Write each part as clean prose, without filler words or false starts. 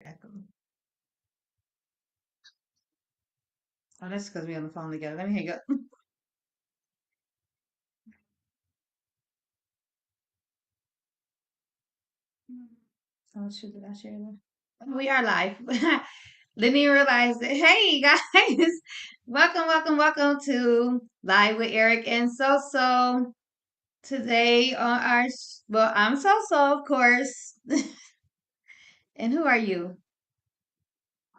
Echo. Oh, that's because we're on the phone together. Let me hang up. Oh, shoot, did I share that? We are live. Didn't even realize that. Hey, guys. Welcome to Live with Eric and So. Today on well, I'm So, of course. And who are you?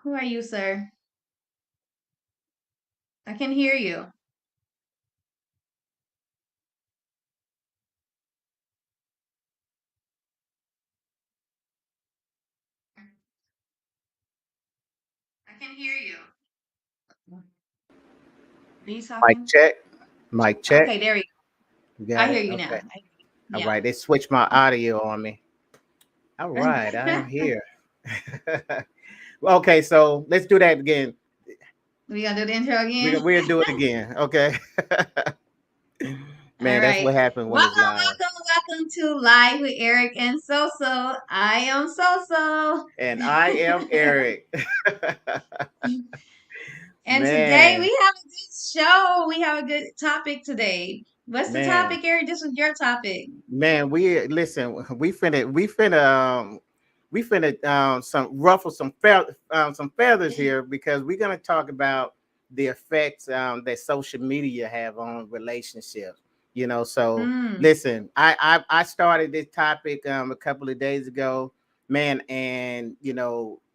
Who are you, sir? I can hear you. I can hear you. Are you Mic talking? check. Mic check. Okay, there you You go. I got hear it? you now. Okay. All Yeah. right. They switched my audio on me. All right. I am here. Okay. So let's do that again. We gonna do the intro again? We'll do it again. Okay. All Man, that's right. what happened when it's live. Welcome to Live with Eric and So. I am So. And I am Eric. And today we Man, have a good show. We have a good topic today. What's the man, topic, Eric? This was your topic. man. We listen. We finna some ruffle some feathers here because we're gonna talk about the effects that social media have on relationships. So Mm. listen, I started this topic a couple of days ago, man, and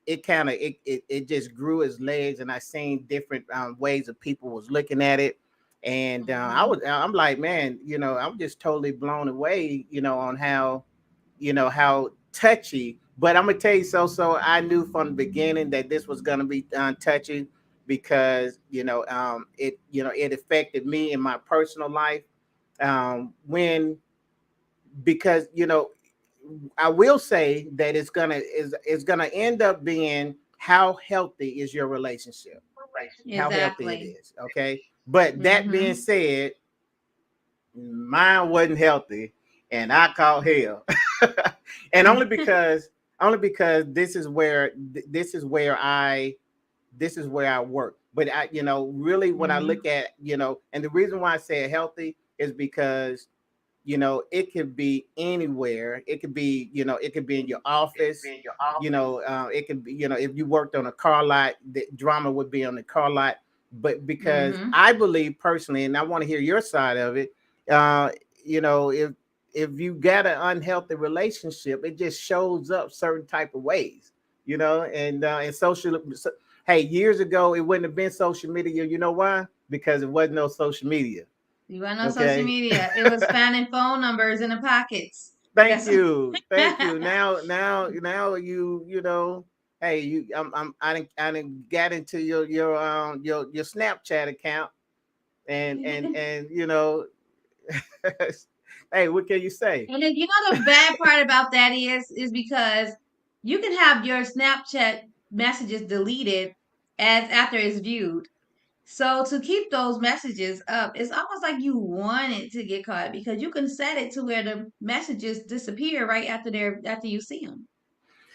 it kind of it just grew its legs, and I seen different ways of people was looking at it, and I'm like, man, I'm just totally blown away, on how touchy. But I'm gonna tell you, so I knew from the beginning that this was gonna be touchy because it affected me in my personal life. When Because I will say that it's gonna end up being how healthy is your relationship, how healthy it Exactly. is. Okay, but that being Mm-hmm. said, mine wasn't healthy, and I caught hell, and only because this is where I work. But really, when I Mm-hmm. look at, and the reason why I say healthy is because it could be anywhere. It could be in your office. It could be, if you worked on a car lot, the drama would be on the car lot. But because Mm-hmm. I believe personally, and I want to hear your side of it, uh, if you got an unhealthy relationship, it just shows up certain type of ways, and hey, years ago it wouldn't have been social media. You know why? Because it wasn't no social media. You went on social Okay. media. It was finding phone numbers in the pockets. Thank That's you, thank you. Now hey, I didn't get into your Snapchat account, and hey, what can you say? And then you know the bad part about that is because you can have your Snapchat messages deleted as after it's viewed. So to keep those messages up, it's almost like you want it to get caught because you can set it to where the messages disappear right after you see them.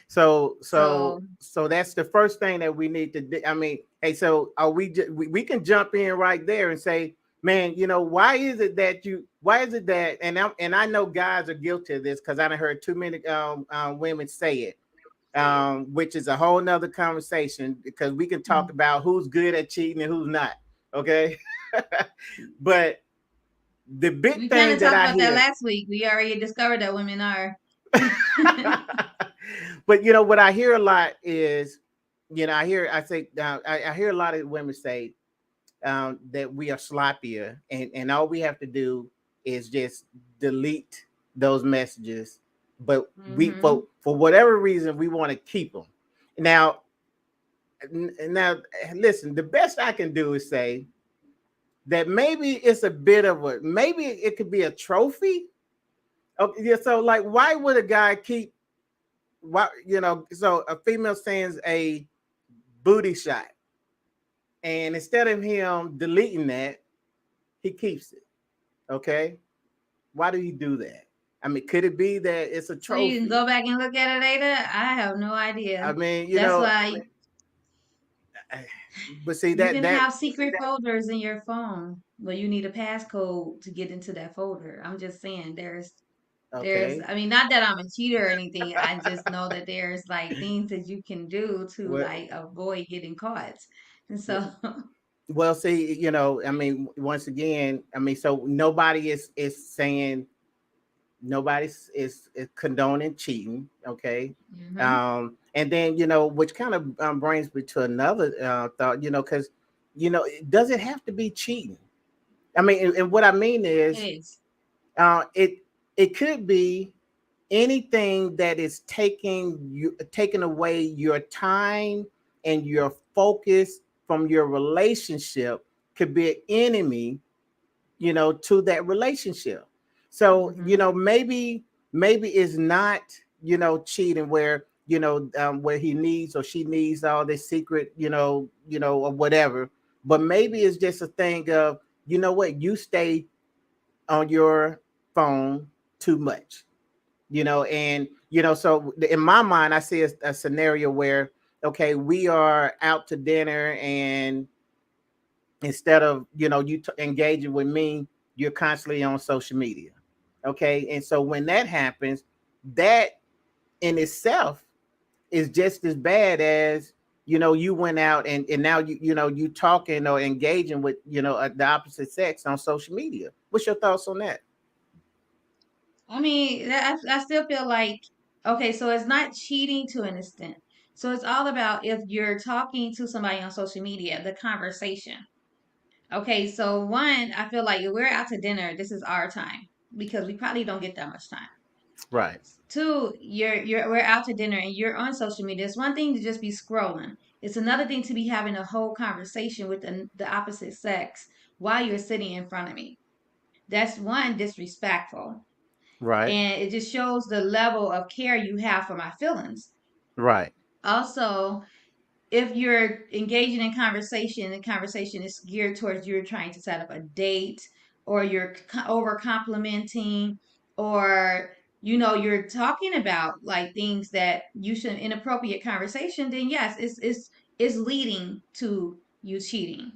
So so So so that's the first thing that we need to do. I mean, hey, so are we can jump in right there and say, man, why is it that, and I know guys are guilty of this because I done heard too many women say it, which is a whole nother conversation because we can talk about who's good at cheating and who's not. Okay. But the big we kind thing of that talked I about that hear, last week. We already discovered that women are. but what I hear a lot is, I hear a lot of women say that we are sloppier, and all we have to do is just delete those messages. But we Hmm. for whatever reason we want to keep them. Now, now, listen. The best I can do is say that maybe it's a bit of a, maybe it could be a trophy. Okay, yeah. So, like, why would a guy keep, so a female sends a booty shot, and instead of him deleting that, he keeps it. Okay, why do he do that? I mean, could it be that it's a So you can trophy? go back and look at it later. I have no idea. I mean, That's why but see you that can that have secret folders in your phone, but you need a passcode to get into that folder. I'm just saying there's okay. I mean, not that I'm a cheater or anything. I just know that there's like things that you can do to Well, like avoid getting caught. And so well, see, I mean, once again, I mean, so nobody is saying nobody's is condoning cheating, okay? mhm, And then which kind of brings me to another thought, because does it have to be cheating? I mean, and what I mean it is, is. it could be anything that is taking away your time and your focus from your relationship could be an enemy, to that relationship. So, Mhm. maybe it's not, cheating where he needs or she needs all this secret, or whatever. But maybe it's just a thing of, what, you stay on your phone too much, and so in my mind I see a scenario where, okay, we are out to dinner, and instead of engaging with me, you're constantly on social media. Okay, and so when that happens, that in itself is just as bad as, you went out, and now you talking or engaging with the opposite sex on social media. What's your thoughts on that? I mean, I still feel like okay, so it's not cheating to an extent. So it's all about if you're talking to somebody on social media, the conversation. Okay, so one, I feel like if we're out to dinner, this is our time because we probably don't get that much time. Right. Two, we're out to dinner and you're on social media. It's one thing to just be scrolling. It's another thing to be having a whole conversation with the opposite sex while you're sitting in front of me. That's one disrespectful. Right. And it just shows the level of care you have for my feelings. Right. Also, if you're engaging in conversation, the conversation is geared towards you're trying to set up a date, or you're over complimenting, or you're talking about like things that you should inappropriate conversation, then yes, it's leading to you cheating.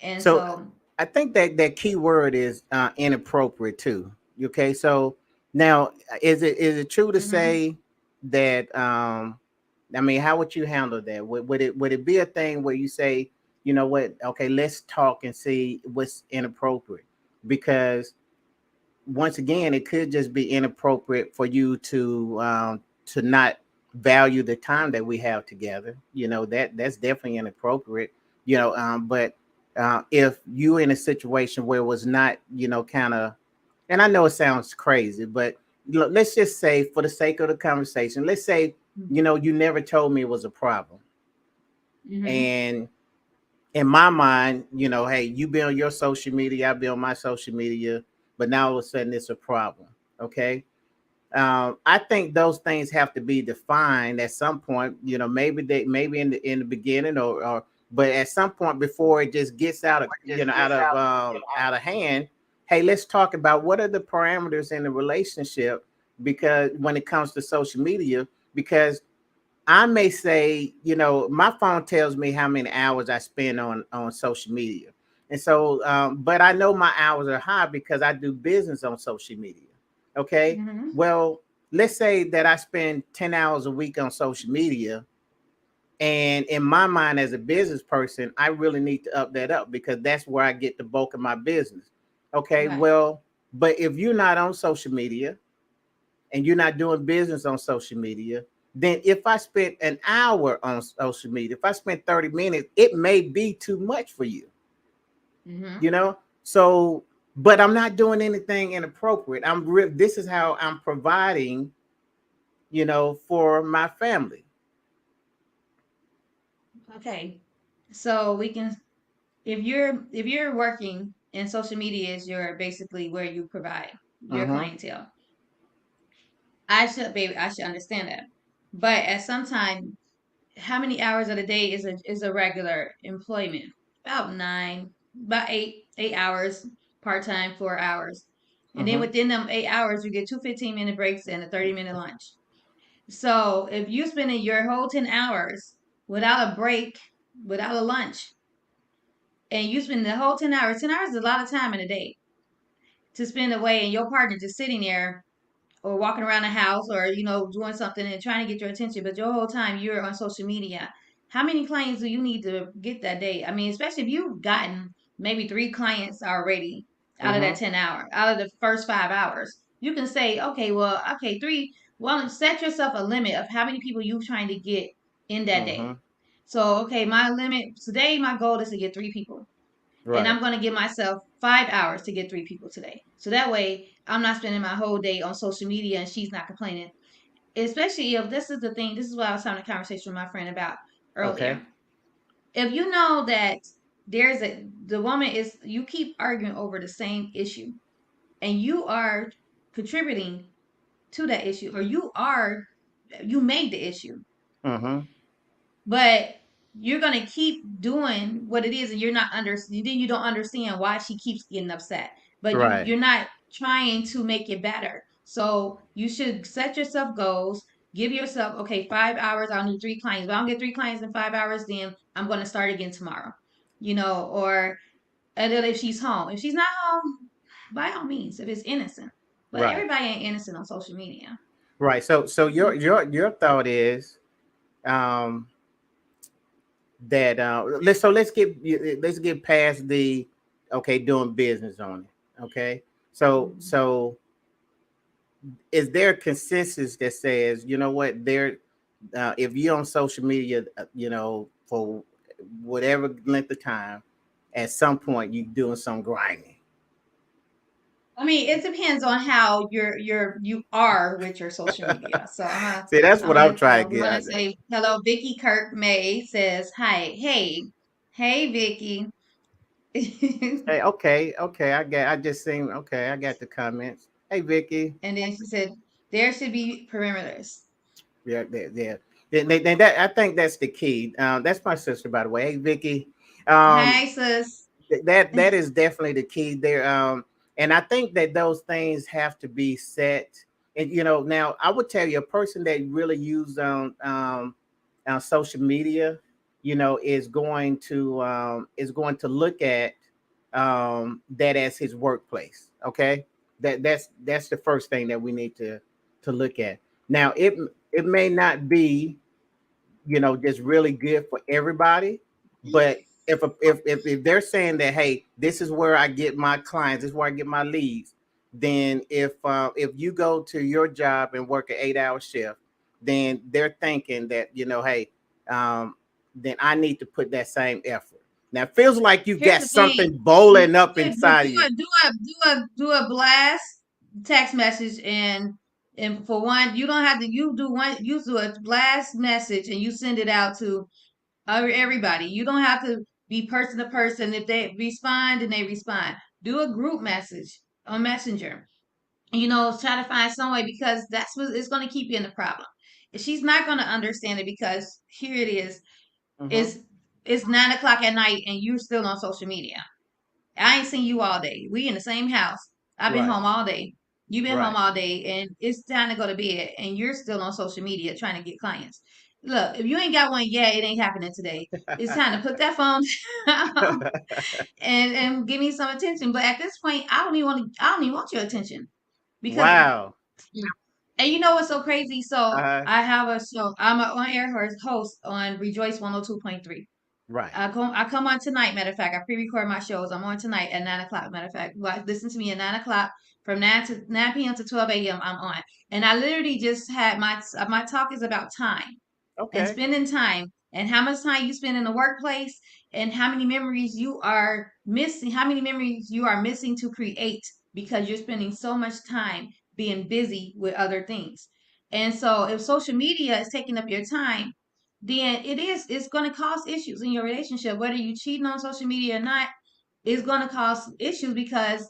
And So so, I think that key word is inappropriate too. Okay, so now is it true to mhm. say that I mean, how would you handle that? Would it be a thing where you say, you know what, okay, let's talk and see what's inappropriate? Because once again, it could just be inappropriate for you to not value the time that we have together. That's definitely inappropriate. But if you in a situation where it was not, kind of, and I know it sounds crazy, but let's just say, for the sake of the conversation, let's say, you never told me it was a problem, Mhm. and in my mind, hey, you be on your social media, I be on my social media, but now all of a sudden it's a problem. Okay. I think those things have to be defined at some point. Maybe in the beginning, or but at some point before it just gets out of hand. Hey, let's talk about what are the parameters in the relationship, because when it comes to social media, because I may say, my phone tells me how many hours I spend on social media, and so, but I know my hours are high because I do business on social media. Okay, Mhm. well, let's say that I spend 10 hours a week on social media, and in my mind, as a business person, I really need to up that up because that's where I get the bulk of my business. Okay, Right. well, but if you're not on social media and you're not doing business on social media, then if I spent an hour on social media, if I spent 30 minutes, it may be too much for you, you Mhm. know? So, but I'm not doing anything inappropriate. This is how I'm providing, for my family. Okay. So we can if you're working and social media is your basically where you provide your Mm-hmm. clientele, I should understand that. But at some time, how many hours of the day is a regular employment? About 9, about 8 hours part time, 4 hours. And then Mm-hmm. within them 8 hours, you get two 15-minute breaks and a 30-minute lunch. So if you spending your whole 10 hours without a break, without a lunch, and you spend the whole 10 hours is a lot of time in a day to spend away, and your partner just sitting there or walking around the house or doing something and trying to get your attention, but your whole time you're on social media. How many clients do you need to get that day? I mean, especially if you've gotten maybe 3 clients already out of that Mm-hmm. 10 hour, out of the first 5 hours, you can say, okay, well, okay, three. Well, set yourself a limit of how many people you're trying to get in that Mm-hmm. day. So, okay, my limit today, my goal is to get 3 people, and Right. I'm going to give myself 5 hours to get 3 people today. So that way, I'm not spending my whole day on social media and she's not complaining. Especially if this is the thing, this is what I was having a conversation with my friend about Okay. earlier. If you know that the woman is, you keep arguing over the same issue and you are contributing to that issue, or you made the issue, Mm-hmm. but you're gonna keep doing what it is, and then you don't understand why she keeps getting upset. But Right. you're not trying to make it better. So you should set yourself goals. Give yourself, okay, 5 hours. I'll do 3 clients. If I don't get 3 clients in 5 hours, then I'm gonna start again tomorrow. Or and then if she's home, if she's not home, by all means, if it's innocent. But Right. everybody ain't innocent on social media. Right. So your thought is um that let's get past the okay doing business on it. Okay. So is there a consensus that says, you know what, if you're on social media, for whatever length of time, at some point you doing some grinding. I mean, it depends on how you are with your social media. So See, that's what I'm trying to we get want to out there. say hello. Vicky Kirk May says hi. Hey, Vicky. Hey, okay, I just seen, okay, I got the comments. Hey, Vicky. And then she said there should be perimeters. Yeah, yeah. That, I think that's the key. That's my sister, by the way. Hey, Vicky. Um, Hi, sis. that is definitely the key there. And I think that those things have to be set. And now I would tell you, a person that really uses on social media, is going to look at that as his workplace. Okay, that's the first thing that we need to look at. Now, it may not be just really good for everybody, but if they're saying that, hey, this is where I get my clients, this is where I get my leads, then if you go to your job and work an 8-hour shift, then they're thinking that, hey, um, then I need to put that same effort. Now it feels like you've Here's got the thing. something bowling up But inside of you. do a blast text message, and for one, you don't have to. You do a blast message and you send it out to everybody. You don't have to be person to person. If they respond, then they respond. Do a group message on Messenger. Try to find some way, because that's what it's going to keep you in the problem. She's not going to understand it, because here it is. Hmm. It's 9 o'clock at night and you're still on social media. I ain't seen you all day. We in the same house. I've been Right, home all day. You've been home right. all day, and it's time to go to bed, and you're still on social media trying to get clients. Look, if you ain't got one yet, it ain't happening today. It's time to put that phone down and give me some attention. But at this point, I don't even want your attention, because Wow. and you know what's so crazy? So Uh, I have a show. I'm an on-air host on Rejoice 102.3. right. I come on tonight. Matter of fact, I pre-record my shows. I'm on tonight at 9 o'clock. Matter of fact, listen to me at 9 o'clock, from 9 p.m. to 12 a.m. I'm on, and I literally just had my talk is about time and Okay. spending time, and how much time you spend in the workplace, and how many memories you are missing, to create, because you're spending so much time being busy with other things. And so if social media is taking up your time, then it's going to cause issues in your relationship, whether you cheating on social media or not. It's going to cause issues, because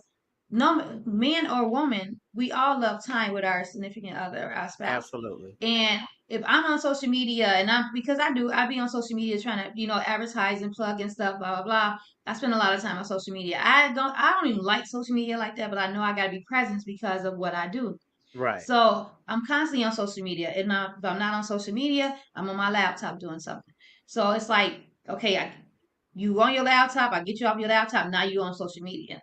no man or woman, we all love time with our significant other, our spouse. Absolutely. And if I'm on social media and I be on social media trying to, advertise and plug and stuff, blah blah blah. I spend a lot of time on social media. I don't even like social media like that, but I know I gotta be present because of what I do. Right. So I'm constantly on social media. And now, if I'm not on social media, I'm on my laptop doing something. So it's like, okay, you on your laptop, I get you off your laptop, now you on social media.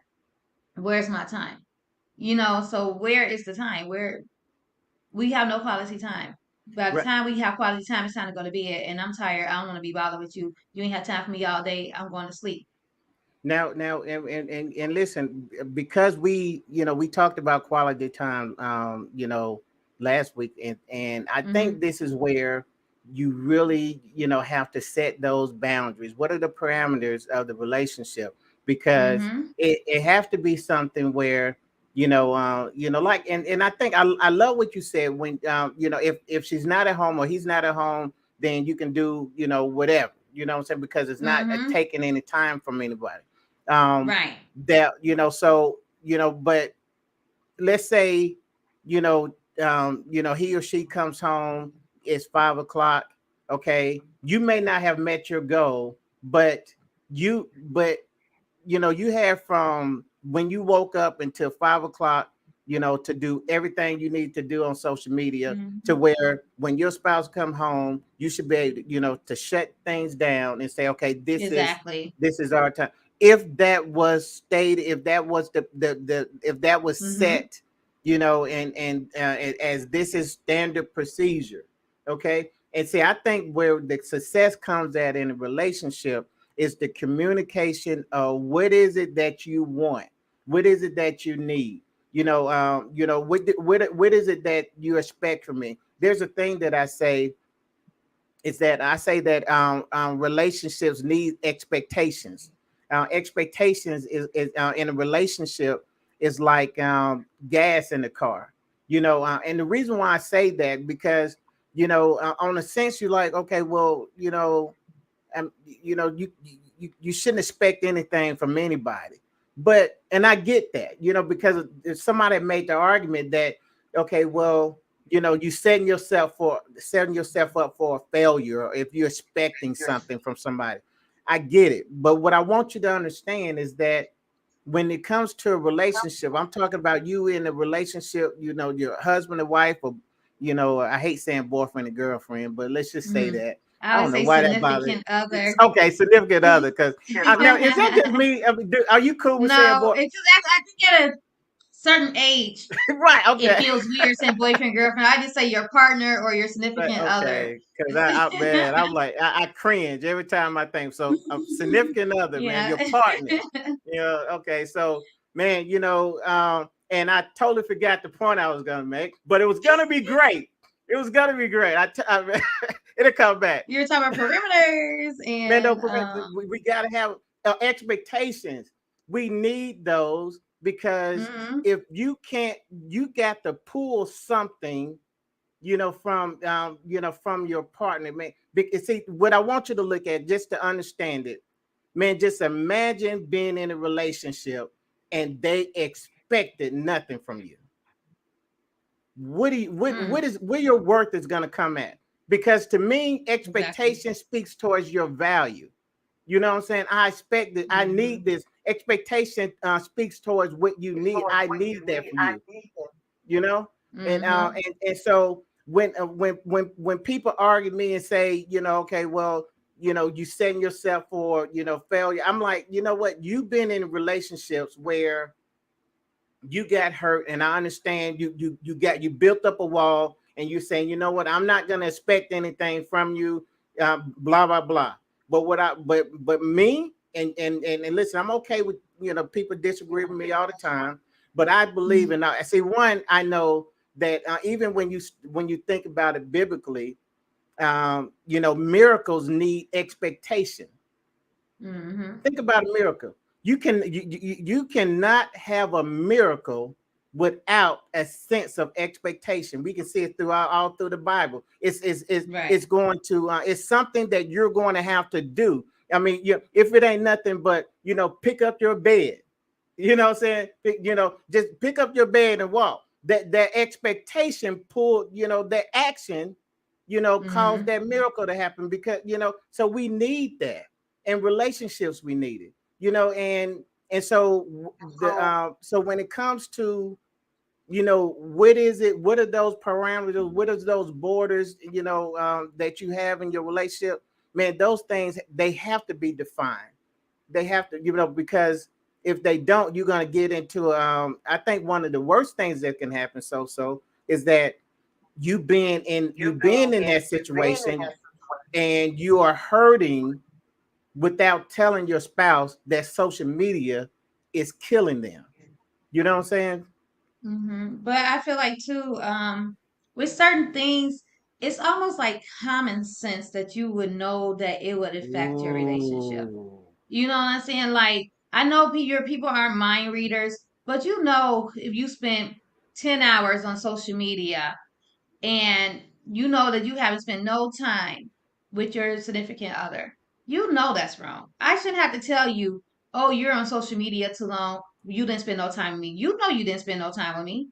Where's my time? So where is the time? Where we have no quality time. By the Right. time we have quality time, it's time to go to bed. And I'm tired. I don't want to be bothered with you. You ain't had time for me all day. I'm going to sleep. Now, and listen, because we talked about quality time, last week, and I think Mm-hmm. this is where you really, have to set those boundaries. What are the parameters of the relationship? Because Mm-hmm. it has to be something where, like, and I think I love what you said when, if she's not at home or he's not at home, then you can do, whatever, what I'm saying, because it's not Mm-hmm. taking any time from anybody. um Right. that so but let's say he or she comes home, it's 5 o'clock. Okay, you may not have met your goal, but you have from when you woke up until 5 o'clock, to do everything you need to do on social media, to Mm-hmm. where when your spouse come home, you should be able to, to shut things down and say, okay, Exactly. this is our time. If that was stated, if that was the if that was Mm-hmm. set, as this is standard procedure, okay. And see, I think where the success comes at in a relationship is the communication of what is it that you want, what is it that you need, what is it that you expect from me. There's a thing that I say, is that I say that relationships need expectations. Expectations is in a relationship is like gas in the car, and the reason why I say that, because on a sense, you're like, okay, well, you shouldn't expect anything from anybody. But and I get that, because if somebody made the argument that, okay, well, you setting yourself up for a failure if you're expecting something from somebody. I get it. But what I want you to understand is that when it comes to a relationship, I'm talking about you in a relationship, your husband and wife, or I hate saying boyfriend and girlfriend, but let's just say Mm-hmm. that. I I would don't know say why that bothers. significant other. Okay, significant other. Because now, is that just me? I mean, are you cool with saying No, boy? it's just I think at a certain age, Right. it Okay. feels weird saying boyfriend, girlfriend. I just say your partner or your significant other. Okay. Because man, I'm like, I cringe every time I think. So, a significant other, man, your Yeah. partner. Okay. So, man, and I totally forgot the point I was gonna make, but it was gonna be great. It was gonna be great. It'll come back. You're talking about perimeters Man, and don't forget, we gotta have expectations. We need those, because mhm. if you can't, you got to pull something, from your partner, man. See, what I want you to look at, just to understand it, man. Just imagine being in a relationship and they expected nothing from you. What do you what Mm, is where your worth is going to come at? Because to me, exactly. expectation speaks towards your value. You know what I'm saying? I expect that, I need Mhm. this. Expectation speaks towards what you need. I need that for you. You know, Mhm. and so when people argue me and say, okay, well, you setting yourself for failure. I'm like, you know what? You've been in relationships where you got hurt, and I understand you built up a wall, and you're saying, you know what, I'm not going to expect anything from you, blah blah blah. But but me, and listen, I'm okay with people disagree with me all the time, but I believe Mhm. in, I see, one, I know that even when you think about it biblically, miracles need expectation. Mhm. Think about a miracle. You cannot have a miracle without a sense of expectation. We can see it throughout all through the Bible. Right. It's going to it's something that you're going to have to do. I mean, if it ain't nothing but pick up your bed. You know what I'm saying? Just pick up your bed and walk. That expectation pulled that action cause Mm-hmm. that miracle to happen, because so we need that. In relationships we need it, and so so when it comes to, what is it, what are those parameters, what are those borders, that you have in your relationship, man, those things, they have to be defined. They have to, because if they don't, you're going to get into, I think one of the worst things that can happen, is that you being in that situation, and you are hurting without telling your spouse that social media is killing them. You know what I'm saying? Mm-hmm. But I feel like too, with certain things, it's almost like common sense that you would know that it would affect your relationship. Ooh. You know what I'm saying? Like, I know your people aren't mind readers, but you know, if you spent 10 hours on social media and you know that you haven't spent no time with your significant other, you know that's wrong. I shouldn't have to tell you, oh, you're on social media too long. You didn't spend no time with me. You know you didn't spend no time with me.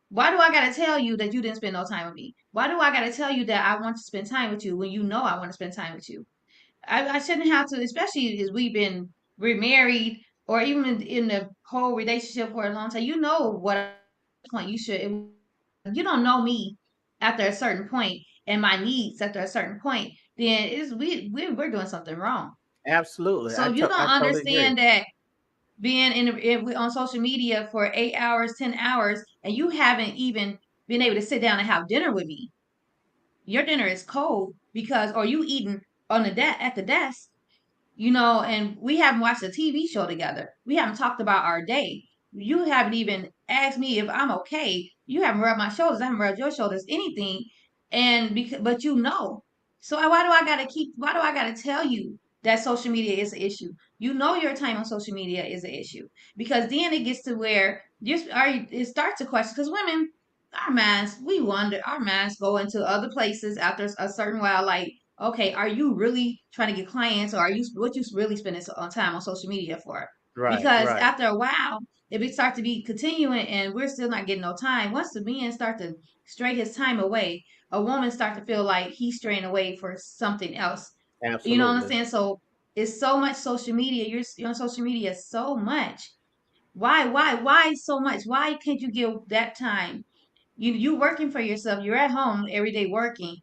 Why do I gotta tell you that you didn't spend no time with me? Why do I gotta tell you that I want to spend time with you when you know I want to spend time with you? I shouldn't have to, especially as we're married or even in the whole relationship for a long time. You know what point you should. You don't know me after a certain point and my needs after a certain point. Then is we're doing something wrong. Absolutely. So if you I don't totally agree. understand that being on social media for 8 hours, 10 hours, and you haven't even been able to sit down and have dinner with me, your dinner is cold because, or you eating on the at the desk, and we haven't watched a TV show together. We haven't talked about our day. You haven't even asked me if I'm okay. You haven't rubbed my shoulders. I haven't rubbed your shoulders, anything. And but so why do I gotta tell you that social media is an issue? You know your time on social media is an issue because then it gets to where it starts to question because women, our minds go into other places after a certain while, like, okay, are you really trying to get clients or are you what you really spending on time on social media for? Right, Because right. after a while, if it starts to be continuing and we're still not getting no time, once the man start to stray his time away, a woman start to feel like he's straying away for something else. You know what I'm Absolutely. saying? So it's so much social media. You're on social media so much. Why so much? Why can't you give that time? You working for yourself. You're at home every day working.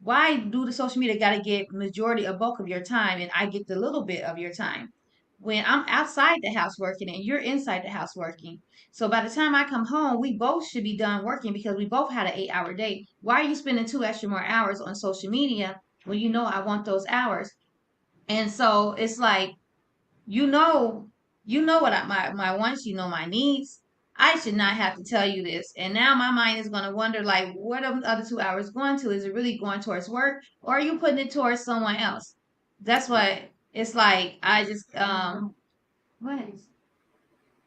Why do the social media got to get majority a bulk of your time, and I get the little bit of your time when I'm outside the house working and you're inside the house working? So by the time I come home, we both should be done working because we both had an 8 hour day. Why are you spending two extra more hours on social media when you know I want those hours? And so it's like you know, what my wants, my needs. I should not have to tell you this. And now my mind is going to wonder, like, what are the other 2 hours going to? Is it really going towards work, or are you putting it towards someone else? That's what it's like. I just what?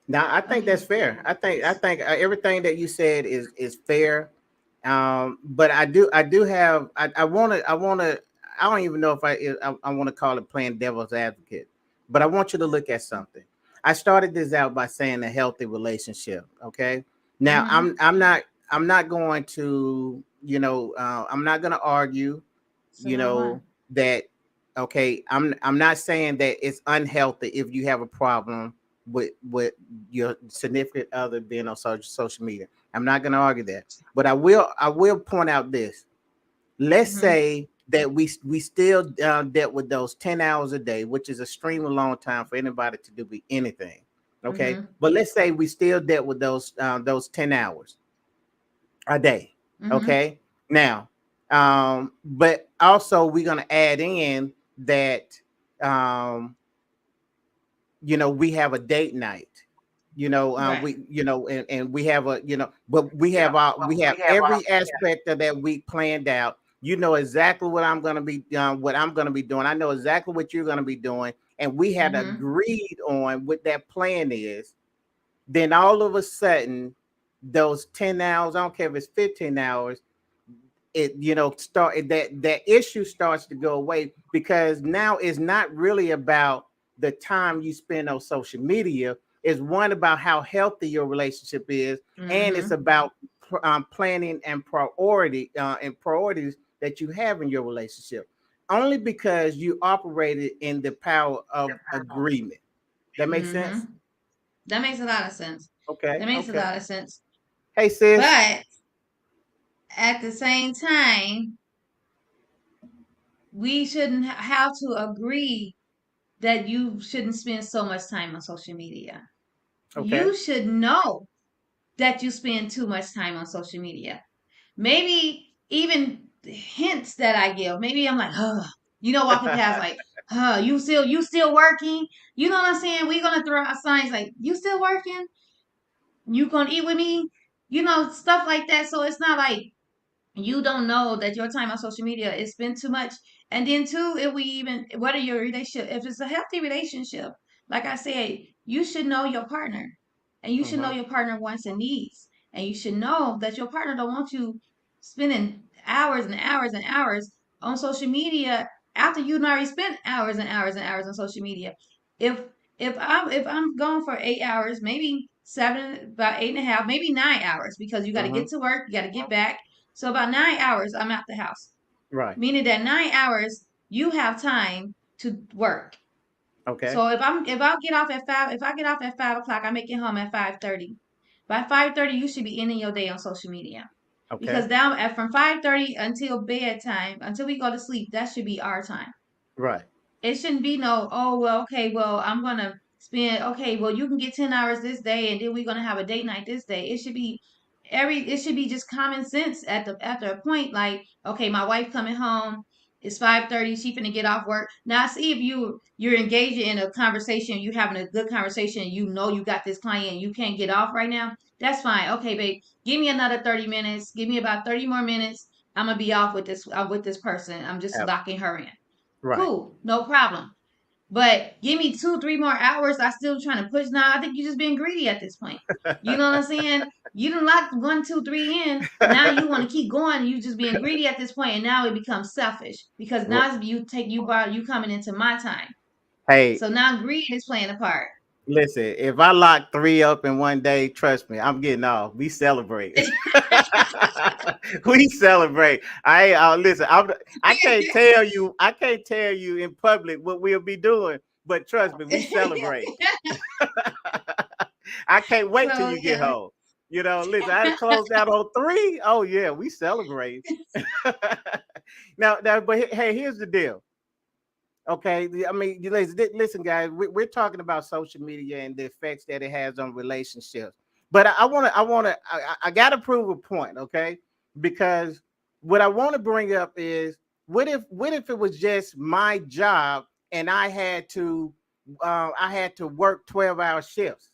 Now, I think Okay. that's fair. I think everything that you said is fair. But I do have, I want to I don't even know if I want to call it playing devil's advocate, but I want you to look at something. I started this out by saying a healthy relationship. Okay. Now, Mm-hmm. I'm not going to, I'm not going to argue, So you no know, one. that, okay, I'm not saying that it's unhealthy if you have a problem with your significant other being on social media. I'm not going to argue that, but I will point out this. Let's Mm-hmm. say that we still dealt with those 10 hours a day, which is extremely long time for anybody to do anything. Okay, Mm-hmm. but let's say we still dealt with those 10 hours a day. Mm-hmm. Okay. Now, but also we're gonna add in that, um, we have a date night. Right. And we have but we have every aspect of that week planned out. You know exactly what I'm gonna be doing. I know exactly what you're gonna be doing, and we had Mm-hmm. agreed on what that plan is. Then all of a sudden, those 10 hours, I don't care if it's 15 hours, it start that issue starts to go away, because now it's not really about the time you spend on social media. It's one about how healthy your relationship is, and it's Mm-hmm. about planning and priorities that you have in your relationship, only because you operated in the power of agreement. That makes Mm-hmm. sense. That makes a lot of sense. Okay. That makes a Okay. lot of sense. Hey, sis. But at the same time, we shouldn't have to agree that you shouldn't spend so much time on social media. Okay. You should know that you spend too much time on social media. Maybe even hints that I give. Maybe I'm like, walking past like, you still working? You know what I'm saying? We're gonna throw out signs like, you still working? You gonna eat with me? Stuff like that. So it's not like you don't know that your time on social media is spent too much. And then too, if we even whether your relationship, if it's a healthy relationship, like I said, you should know your partner, and you should know Mm-hmm. your partner wants and needs, and you should know that your partner don't want you spending hours and hours and hours on social media after you've already spent hours and hours and hours on social media. If if I'm going for 8 hours, maybe seven, about 8.5, maybe 9 hours, because you got to Mm-hmm. get to work, you got to get back. So about 9 hours, I'm out the house. Right. Meaning that 9 hours you have time to work. Okay. So if I get off at 5, if I get off at 5 o'clock, I make it home at 5:30. By 5:30, you should be ending your day on social media. Okay. Because down at from 5:30 until bedtime, until we go to sleep, that should be our time. Right. It shouldn't be no, oh, well, okay, well, I'm going to spend, okay, well, you can get 10 hours this day and then we're going to have a date night this day. It should be just common sense after a point. Like, okay, my wife coming home, it's 5:30, she finna get off work. Now, see, if you're engaging in a conversation, you having a good conversation, you know you got this client and you can't get off right now, that's fine. Okay, babe, give me another 30 minutes. Give me about 30 more minutes. I'm gonna be off with this person. I'm just Yep. locking her in. Right. Cool, no problem. But give me 2, 3 more hours. I still trying to push. Now I think you're just being greedy at this point. You know what I'm saying? You done locked 1, 2, 3 in. Now you want to keep going. You just being greedy at this point, and now it becomes selfish because Ri- now you coming into my time. Hey, So now greed is playing a part. listen, if I lock three up in one day, trust me, I'm getting off. We celebrate. We celebrate. Listen. I can't tell you. I can't tell you in public what we'll be doing, but trust me, we celebrate. I can't wait till So you get yeah. home. Listen, I closed out on three. Oh yeah, we celebrate. Now, but hey, here's the deal. Okay, I mean, listen, guys, we're talking about social media and the effects that it has on relationships. But I got to prove a point, okay? Because what I want to bring up is, what if it was just my job and I had to work 12-hour shifts?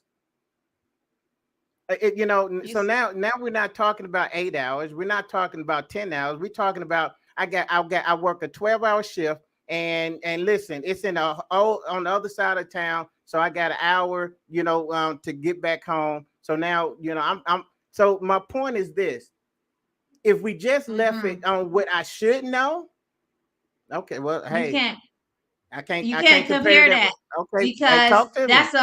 You So now we're not talking about 8 hours. We're not talking about 10 hours. We're talking about I work a 12-hour shift, and listen, it's on the other side of town. So I got an hour, to get back home. So now, I'm so my point is this: if we just left hmm it on what I should know, okay, well, you hey, can't I can't you I can't can't compare compare that that, with, okay, hey, because talk to me. that's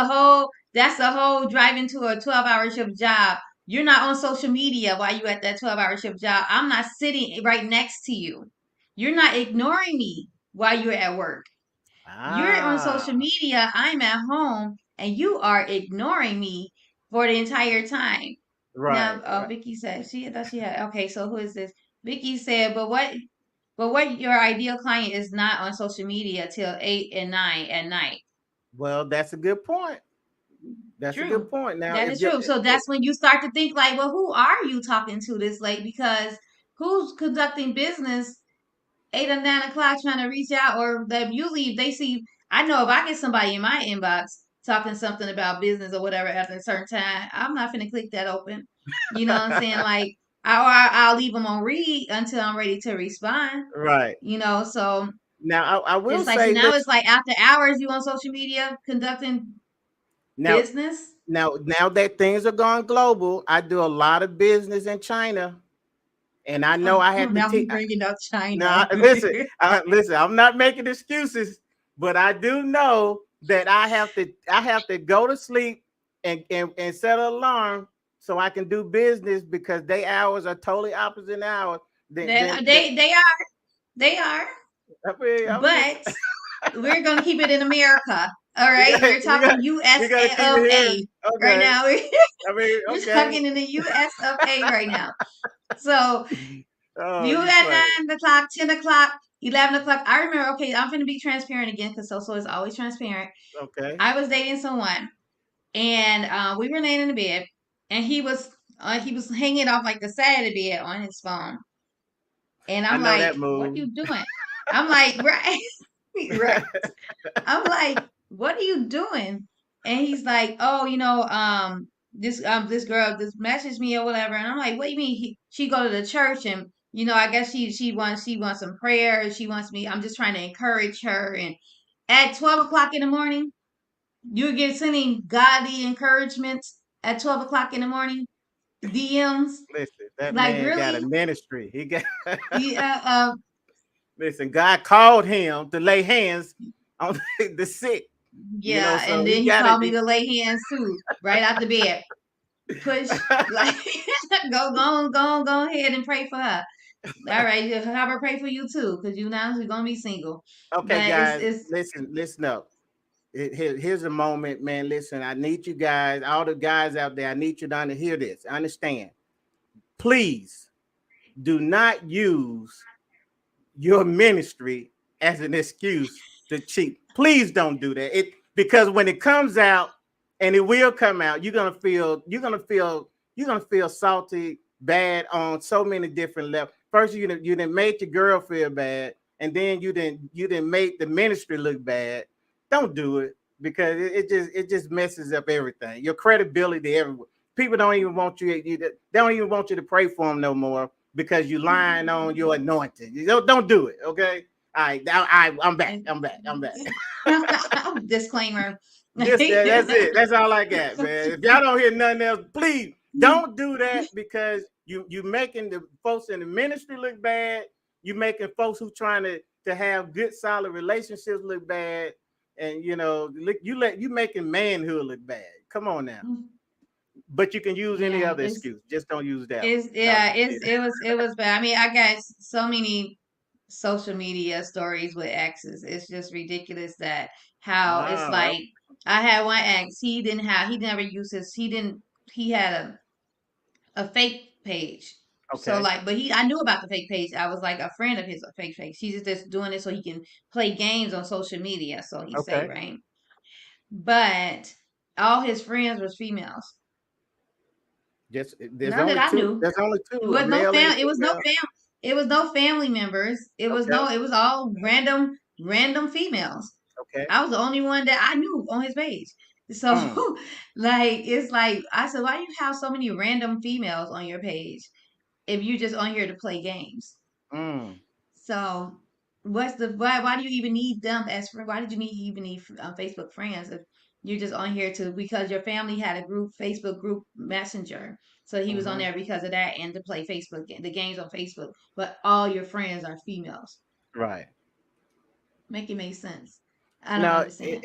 a whole driving to a 12-hour shift job. You're not on social media while you at that 12-hour shift job. I'm not sitting right next to you. You're not ignoring me while you're at work. You're on social Ah, media, I'm at home, and you are ignoring me for the entire time. right, Now, right. Vicky said she thought she had. Okay, so who is this? Vicky said, but what your ideal client is not on social media till 8 and 9 at night. Well, that's a good point. That's a good True. point. Now, That is true. So that's when you start to think like, well, who are you talking to this late? Because who's conducting business 8 or 9 o'clock trying to reach out, or that usually if they see, I know if I get somebody in my inbox talking something about business or whatever after a certain time, I'm not finna click that open. You know what I'm saying? Like, I'll leave them on read until I'm ready to respond. right. So Now, I will it's like, so say, now it's listen. like after hours you on social media conducting Now, business. now that things are going global, I do a lot of business in China, and I know I had to Now we teach. bringing up Now, China. listen. I'm not making excuses, but I do know that I have to go to sleep and set an alarm so I can do business, because they hours are totally opposite hours they, than they are. They are, I mean, I'm just but we're gonna keep it in America. All we right, got we're we got talking we US got to keep it of here. A right Okay. now. I mean, We're okay. talking in the US of A right now. So Oh, you you at funny. 9 o'clock, 10 o'clock, 11 o'clock. I remember. Okay, I'm gonna be transparent again because so is always transparent. Okay. I was dating someone, and we were laying in the bed, and he was hanging off like the side of the bed on his phone, and I I'm know like, that "What are move. you doing?" I'm like, "Right, right." I'm like, "What are you doing?" And he's like, "Oh, this girl just messaged me or whatever." And I'm like, "What do you mean?" She go to the church, and I guess she wants some prayer. She wants me. I'm just trying to encourage her. And at 12 o'clock in the morning, you get sending godly encouragements at 12 o'clock in the morning, DMs. Listen, that Like, man got a really? ministry. He got Yeah, listen, God called him to lay hands on the sick, yeah. so And he then he got it. called me to lay hands too, right out the bed. Push, like, go ahead and pray for her. All right, have her pray for you too, because you're gonna be single. Okay, But guys, it's listen up. Here's a moment, man. Listen, I need you guys, all the guys out there, I need you to hear this. Understand. Please do not use your ministry as an excuse to cheat. Please don't do that. Because when it comes out, and it will come out, you're gonna feel salty, bad on so many different levels. First, you didn't make your girl feel bad, and then you didn't make the ministry look bad. Don't do it because it just messes up everything. Your credibility everywhere. People don't even want they don't even want you to pray for them no more because you lying on your anointing. You don't do it, okay? All right, I'm back. I'm back. I'm back. disclaimer. That's it. That's all I got, man. If y'all don't hear nothing else, please don't do that because you making the folks in the ministry look bad. You making folks who trying to have good solid relationships look bad, and you making manhood look bad. Come on now. But you can use any Yeah, other excuse. Just don't use that one. it's No, yeah, just kidding. it was bad. I mean, I got so many social media stories with exes. It's just ridiculous that how it's Oh, like I had one ex. He never used he had a fake page. So okay. like, but I knew about the fake page. I was like a friend of his, a fake page. He's just doing it so he can play games on social media. So he say, Okay. right? But all his friends was females. Just there's None that only I two. knew. There's only It two, a was no male and a fam. It was no female. fam. It was no family members. It was Okay. no. It was all random females. Okay. I was the only one that I knew on his page. So, Mm, like, it's like I said, why do you have so many random females on your page if you just on here to play games? mm. So, what's the why? Why do you even need them as friends? Why did you even need Facebook friends if you're just on here to because your family had a group Facebook group messenger? So he was on Mm-hmm. there because of that and to play the games on Facebook. But all your friends are females. Right. Make it make sense. I don't No, understand.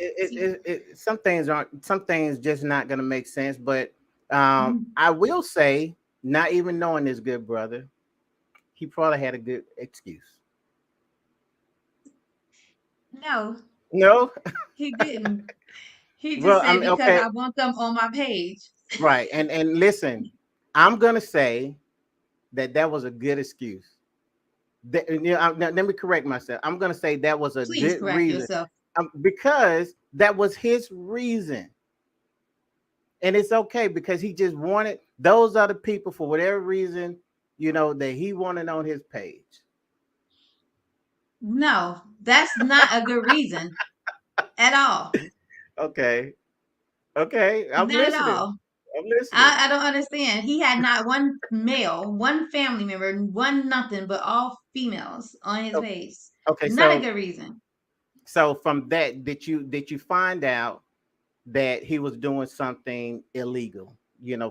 some things just not gonna make sense. But Mhm. I will say, not even knowing this good brother, he probably had a good excuse. No, No, he didn't. He just well, said I'm because okay, I want them on my page. right. And listen, I'm gonna say that was a good excuse. Let me correct myself. I'm gonna say that was a Please good correct reason, yourself. because that was his reason. And it's okay because he just wanted those other people for whatever reason, that he wanted on his page. No, that's not a good reason at all. Okay. Okay. I'm Not at listening. all. I'm listening. I don't understand. He had not one male, one family member, one nothing, but all females on his O- page. Okay. Not a So good reason. from that, did you find out that he was doing something illegal,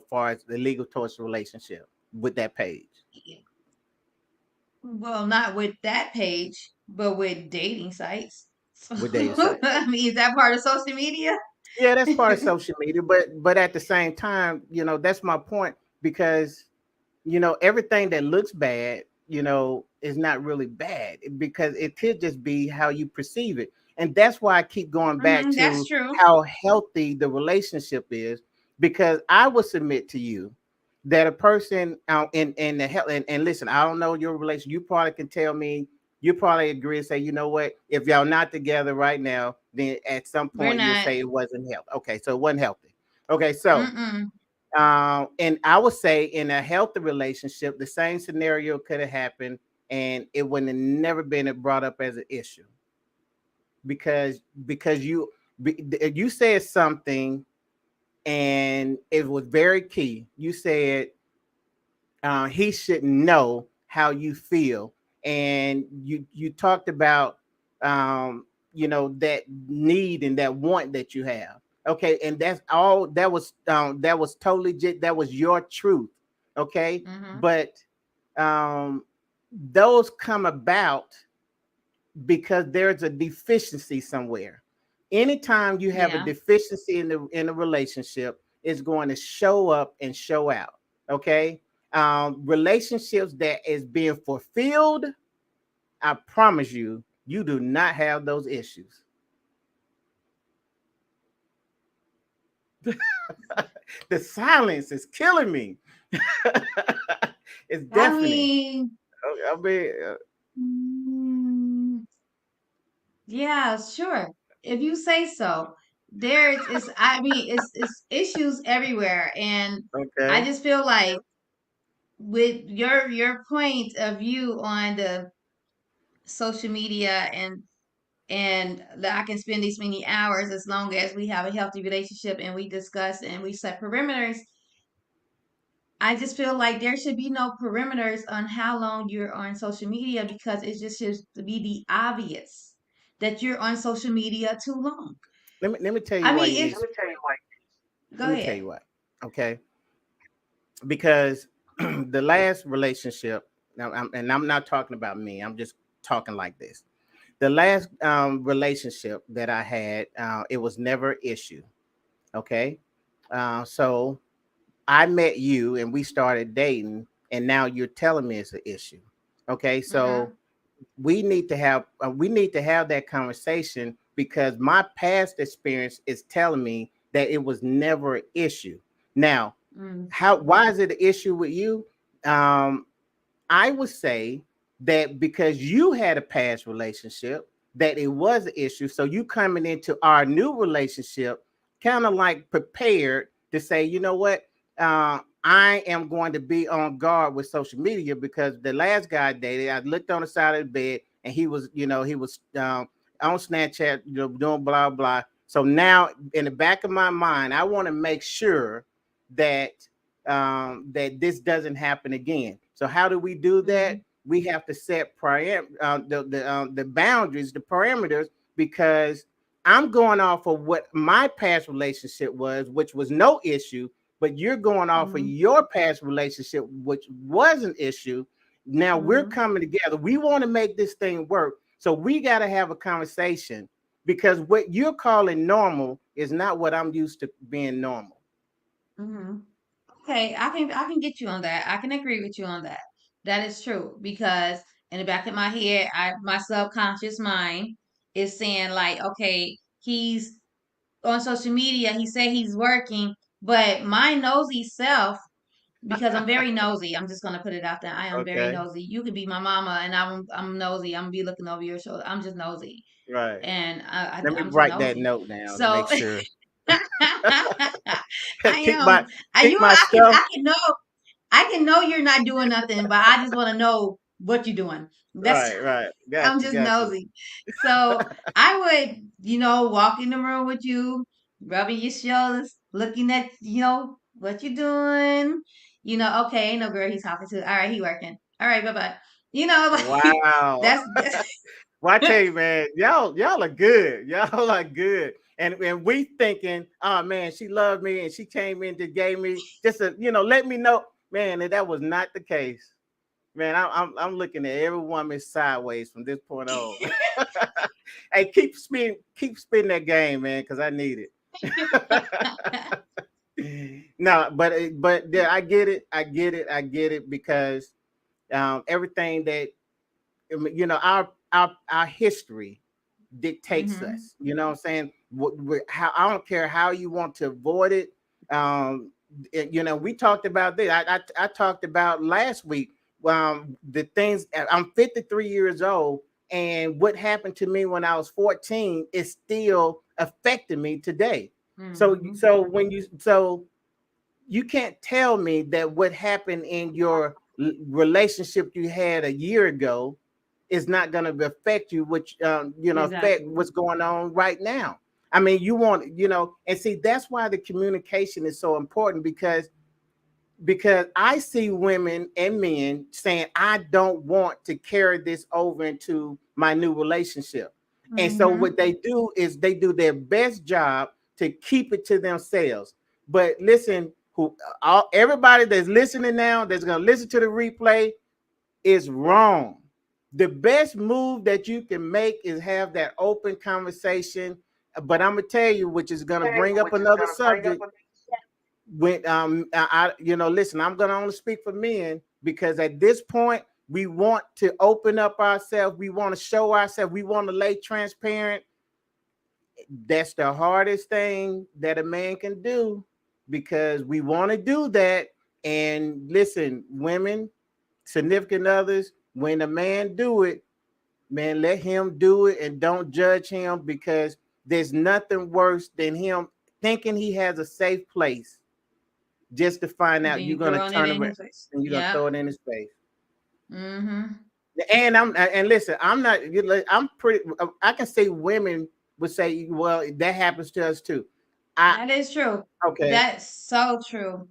far as illegal towards the relationship with that page? Well, not with that page, but with dating sites. So, With dating sites. I mean, is that part of social media? Yeah, that's part of social media, but at the same time, that's my point because everything that looks bad, is not really bad because it could just be how you perceive it. And that's why I keep going back That's to true. how healthy the relationship is, because I would submit to you that a person in the hell and listen, I don't know your relation. You probably can tell me, you probably agree and say, you know what, if y'all not together right now, then at some We're point you'll not. say it wasn't healthy. Okay, so it wasn't healthy. Okay, so Mm-mm. and I would say in a healthy relationship, the same scenario could have happened and it would have never been brought up as an issue because you said something and it was very key. You said he should know how you feel, and you talked about that need and that want that you have. Okay, and that's all. That was totally that was your truth. Okay, Mm-hmm. but um, those come about because there's a deficiency somewhere. Anytime you have a Yeah. deficiency in the relationship, it's going to show up and show out. Okay, relationships that is being fulfilled, I promise you, you do not have those issues. The silence is killing me. It's I deafening. mean, I mean, mm, yeah, sure. If you say so. There's it's I mean, it's issues everywhere. And I okay. just feel like with your point of view on the social media and that I can spend these many hours as long as we have a healthy relationship and we discuss and we set perimeters. I just feel like there should be no perimeters on how long you're on social media because it just should be the obvious that you're on social media too long. Let me tell you I why mean, you need. it's go Let me tell ahead. you why. Okay, because the last relationship, now, and I'm not talking about me. I'm just talking like this. The last relationship that I had, it was never an issue. Okay, so I met you and we started dating, and now you're telling me it's an issue. Okay, so Mm-hmm. we need to have that conversation because my past experience is telling me that it was never an issue. Now, Mm. how why is it an issue with you? Um, I would say that because you had a past relationship, that it was an issue. So you coming into our new relationship, kind of like prepared to say, you know what, I am going to be on guard with social media because the last guy I dated, I looked on the side of the bed and he was on Snapchat, doing blah blah. So now in the back of my mind, I want to make sure that that this doesn't happen again. So how do we do that? Mm. We have to set the boundaries, the parameters, because I'm going off of what my past relationship was, which was no issue, but you're going off of Mm. your past relationship, which was an issue. Now we're Mm. coming together. We want to make this thing work. So we got to have a conversation because what you're calling normal is not what I'm used to being normal. Mm-hmm. Okay, I can get you on that. I can agree with you on that. That is true because in the back of my head, my subconscious mind is saying like, okay, he's on social media. He said he's working, but my nosy self, because I'm very nosy. I'm just gonna put it out there. I am very Okay. nosy. You could be my mama, and I'm nosy. I'm gonna be looking over your shoulder. I'm just nosy, Right. and Let me I'm just write that nosy. note down to make So sure. I keep am. my keep my stuff. I can know. I can know you're not doing nothing, but I just want to know what you're doing. That's Right, right. I'm Got you, just got you. nosy. So I would, walk in the room with you, rubbing your shoulders, looking at, what you doing. Okay, ain't no girl he's talking to. All right, he working. All right, bye bye. Like Wow. that's Well, I tell you, man, y'all are good. Y'all are good. And we thinking, oh man, she loved me and she came in to gave me just a, let me know, man, that was not the case. Man, I'm looking at every woman sideways from this point on. Hey, keep spinning that game, man, because I need it. No, but yeah, I get it. I get it. I get it because everything that you know, our history dictates Mm-hmm. us. You know what I'm saying? How I don't care how you want to avoid it. You know, we talked about this. I talked about last week. The things. I'm 53 years old, and what happened to me when I was 14 is still affecting me today. Mm-hmm. So you can't tell me that what happened in your relationship you had a year ago is not going to affect you, which you know, affect Exactly. what's going on right now. I mean, you want, you know, and see, that's why the communication is so important, because I see women and men saying, I don't want to carry this over into my new relationship. And so Mm-hmm. what they do is they do their best job to keep it to themselves. But listen, everybody that's listening now, that's going to listen to the replay, is wrong. The best move that you can make is have that open conversation. But I'm gonna tell you, which is gonna bring up another subject. When you know, listen, I'm gonna only speak for men, because at this point we want to open up ourselves, we want to show ourselves, we want to lay transparent. That's the hardest thing that a man can do, because we want to do that. And listen, women, significant others, when a man do it, man, let him do it and don't judge him, because there's nothing worse than him thinking he has a safe place, just to find And out then you're you gonna throwing it turn in around his face. and you're gonna Yep. throw it in his face. Mm-hmm. And listen, I'm not. I'm pretty. I can say women would say, "Well, that happens to us too." I That is true. Okay. That's so true.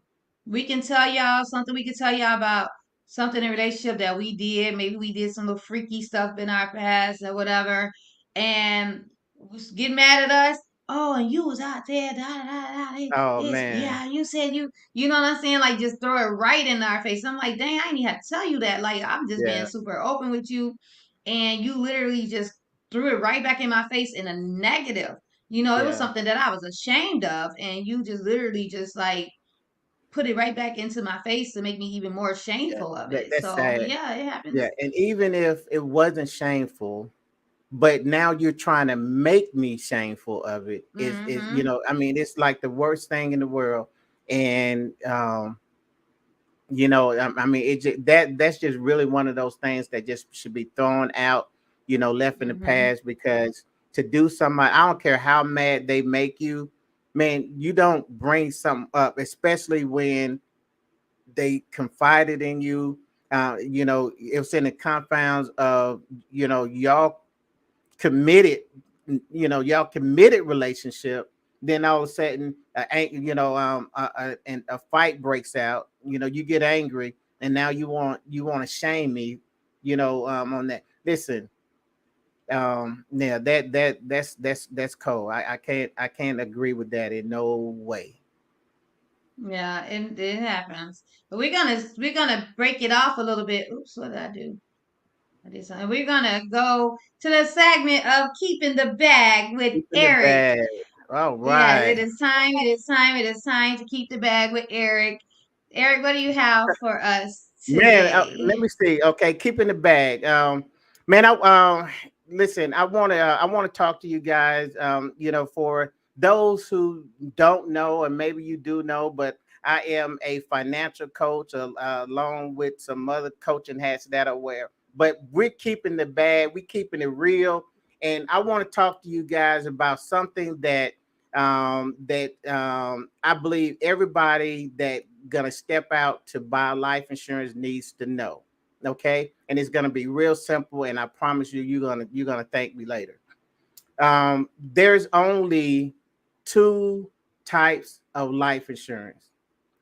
We can tell y'all something. We can tell y'all about something in relationship that we did. Maybe we did some little freaky stuff in our past or whatever, and was get mad at us. Oh, and you was out there, da da da da. Oh This, man. yeah, you said you know what I'm saying? Like just throw it right in our face. I'm like, dang, I didn't even have to tell you that. Like I'm just being Yeah. super open with you, and you literally just threw it right back in my face in a negative. It was Yeah. something that I was ashamed of, and you just literally just like put it right back into my face to make me even more Yeah. shameful of it. That's So sad. yeah, it Yeah. happens. And even if it wasn't shameful, but now you're trying to make me shameful of it, is you Mm-hmm. know, I mean, it's like the worst thing in the world. And you know, I mean, that's just really one of those things that just should be thrown out, you know, left in the Mm-hmm. past. Because to do something, I don't care how mad they make you, man, you don't bring something up, especially when they confided in you. You know, it was in the confounds of, you know, committed, y'all committed relationship. Then all of a sudden, and a fight breaks out. You know, you get angry, and now you want to shame me. On that. Listen, yeah, that's cold. I can't agree with that in no way. Yeah, it happens. But we're gonna break it off a little bit. Oops, what did I do? I did something. We're gonna go to the segment of keeping the bag with Keep in the Eric. bag. All Yes, it right. is time. It is time. It is time to keep the bag with Eric. Eric, what do you have for us Man, today? let me see. Okay, keeping the bag. Man, listen. I want to talk to you guys. For those who don't know, and maybe you do know, but I am a financial coach, along with some other coaching hats that I wear. But we're keeping the bag. We're keeping it real, and I want to talk to you guys about something that I believe everybody that gonna step out to buy life insurance needs to know. Okay, and it's gonna be real simple, and I promise you, you're gonna thank me later. There's only two types of life insurance.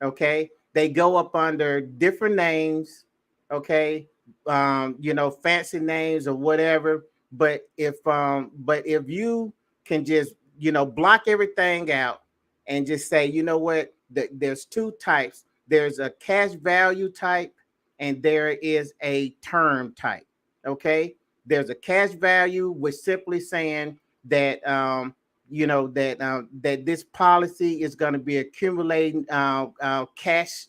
Okay, they go up under different names. Okay, fancy names or whatever. But if you can just block everything out and just say, you know what, there's two types. There's a cash value type, and there is a term type. Okay, there's a cash value, which simply saying that that this policy is going to be accumulating cash,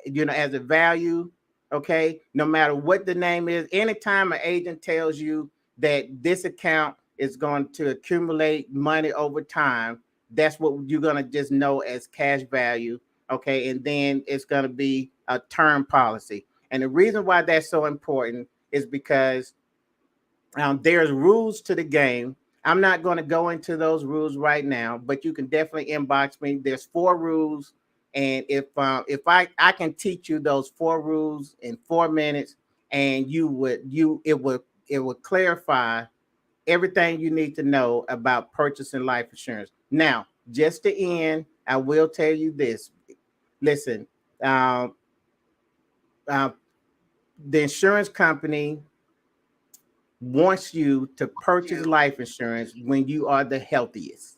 as a value. Okay, no matter what the name is, anytime an agent tells you that this account is going to accumulate money over time, that's what you're going to just know as cash value. Okay, and then it's going to be a term policy. And the reason why that's so important is because there's rules to the game. I'm not going to go into those rules right now, but you can definitely inbox me. There's 4 rules, and if I can teach you those 4 rules in 4 minutes, and it would clarify everything you need to know about purchasing life insurance. Now, just to end, I will tell you this. Listen, um, uh, the insurance company wants you to purchase life insurance when you are the healthiest,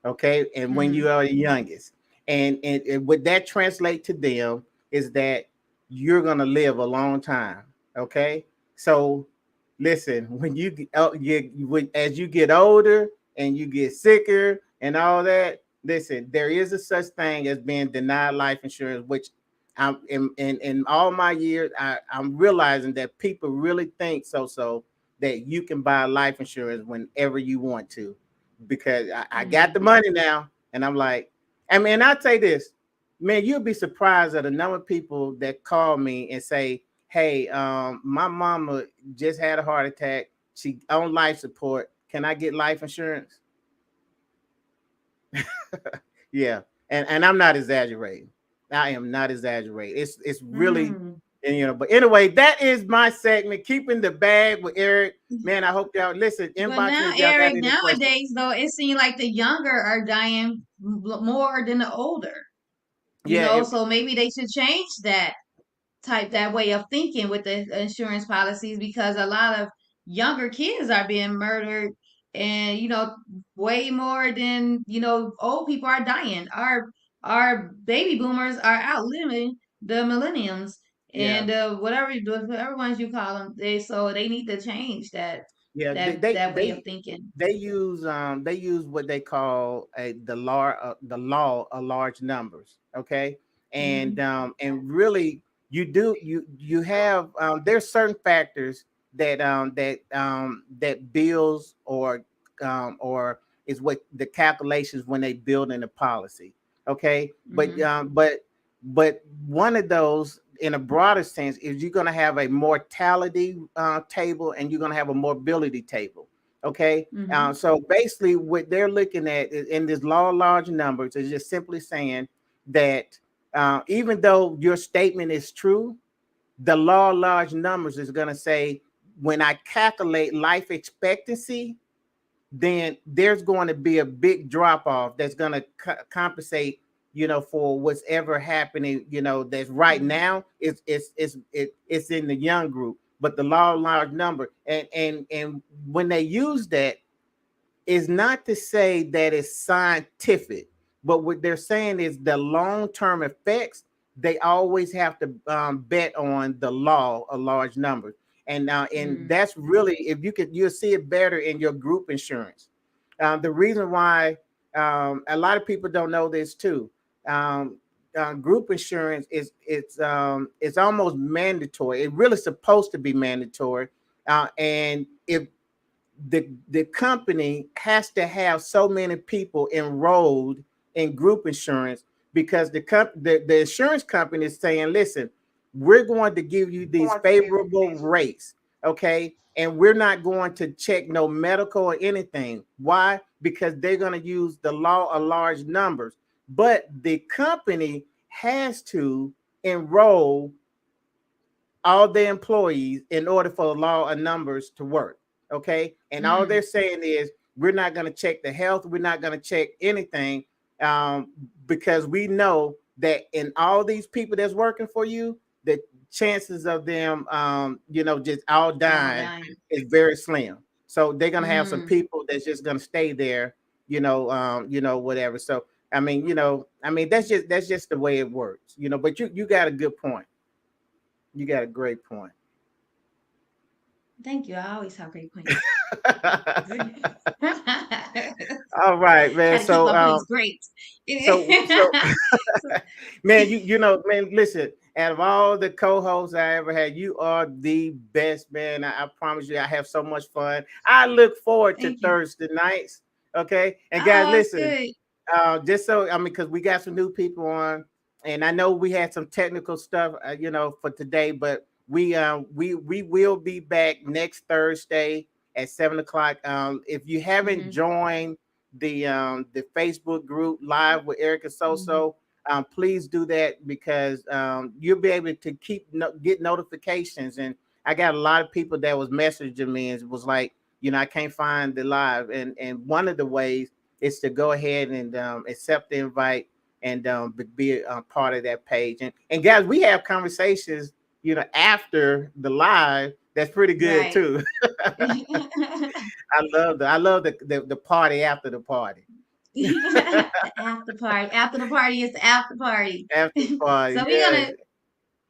okay, and when you are the youngest. And what that translate to them is that you're gonna live a long time, okay. So listen, when as you get older and you get sicker and all that, listen, there is a such thing as being denied life insurance, which in all my years, I'm realizing that people really think that you can buy life insurance whenever you want to, because I got the money now, and I'm like, I mean, I'll say this, man, you'll be surprised at the number of people that call me and say, "Hey, my mama just had a heart attack. She on life support. Can I get life insurance?" Yeah, and I'm not exaggerating. I am not exaggerating. It's really, and but anyway, that is my segment, keeping the bag with Eric. Man, I hope y'all listen. But Inbox me now, if y'all got Eric, any questions. nowadays though, it seems like the younger are dying more than the older. You Yeah, know, so maybe they should change that way of thinking with the insurance policies, because a lot of younger kids are being murdered, and way more than old people are dying. Our baby boomers are outliving the millenniums, yeah, and whatever ones you call them. They need to change that yeah. that way of thinking. They use what they call the law of large numbers. Okay, and really you have there's certain factors that bills or is what the calculations when they build in the policy. Okay, but one of those in a broader sense is you're going to have a mortality table, and you're going to have a morbidity table. Okay, so basically what they're looking at in this law of large numbers is just simply saying that even though your statement is true, the law of large numbers is going to say when I calculate life expectancy, then there's going to be a big drop off that's going to compensate, for what's ever happening, that's right now. It's in the young group, but the law of large number, and when they use that, is not to say that it's scientific, but what they're saying is the long-term effects. They always have to bet on the law of large numbers, and that's really, if you'll see it better in your group insurance. The reason why a lot of people don't know this too. Um, Group insurance it's almost mandatory. It really supposed to be mandatory, and if the company has to have so many people enrolled in group insurance, because the insurance company is saying, listen, we're going to give you these favorable rates, okay, and we're not going to check no medical or anything. Why? Because they're going to use the law of large numbers, but the company has to enroll all the employees in order for the law of numbers to work. Okay. And all they're saying is, we're not going to check the health. We're not going to check anything, because we know that in all these people that's working for you, the chances of them, just all dying is very slim. So they're going to have some people that's just going to stay there, whatever. So, that's just the way it works, but you got a good point. You got a great point. Thank you. I always have great points. All right, man. Got to keep my points great. So man, man, listen, out of all the co-hosts I ever had, you are the best, man. I promise you, I have so much fun. I look forward to Thank you. Thursday nights. Okay, and guys, Oh, that's listen. good. Just so I mean, because we got some new people on, and I know we had some technical stuff, for today, but we will be back next Thursday at 7 o'clock. If you haven't Hmm. joined the Facebook group live with Erica Hmm. Soso, please do that because you'll be able to get notifications. And I got a lot of people that was messaging me and was like, I can't find the live, and one of the ways is to go ahead and accept the invite and be a part of that page. And guys, we have conversations, after the live. That's pretty good Right. too. I love the party after the party. The after party. After the party is the after party. After the party, So yes.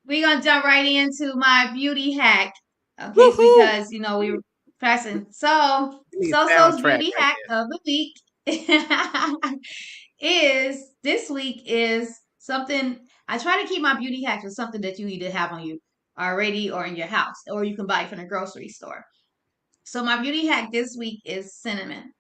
we're gonna jump right into my beauty hack. Okay, so Woohoo! because we were pressing. So We need a So's soundtrack beauty right hack of the week is this week is something I try to keep my beauty hacks with something that you either have on you already or in your house, or you can buy from the grocery store. So my beauty hack this week is cinnamon.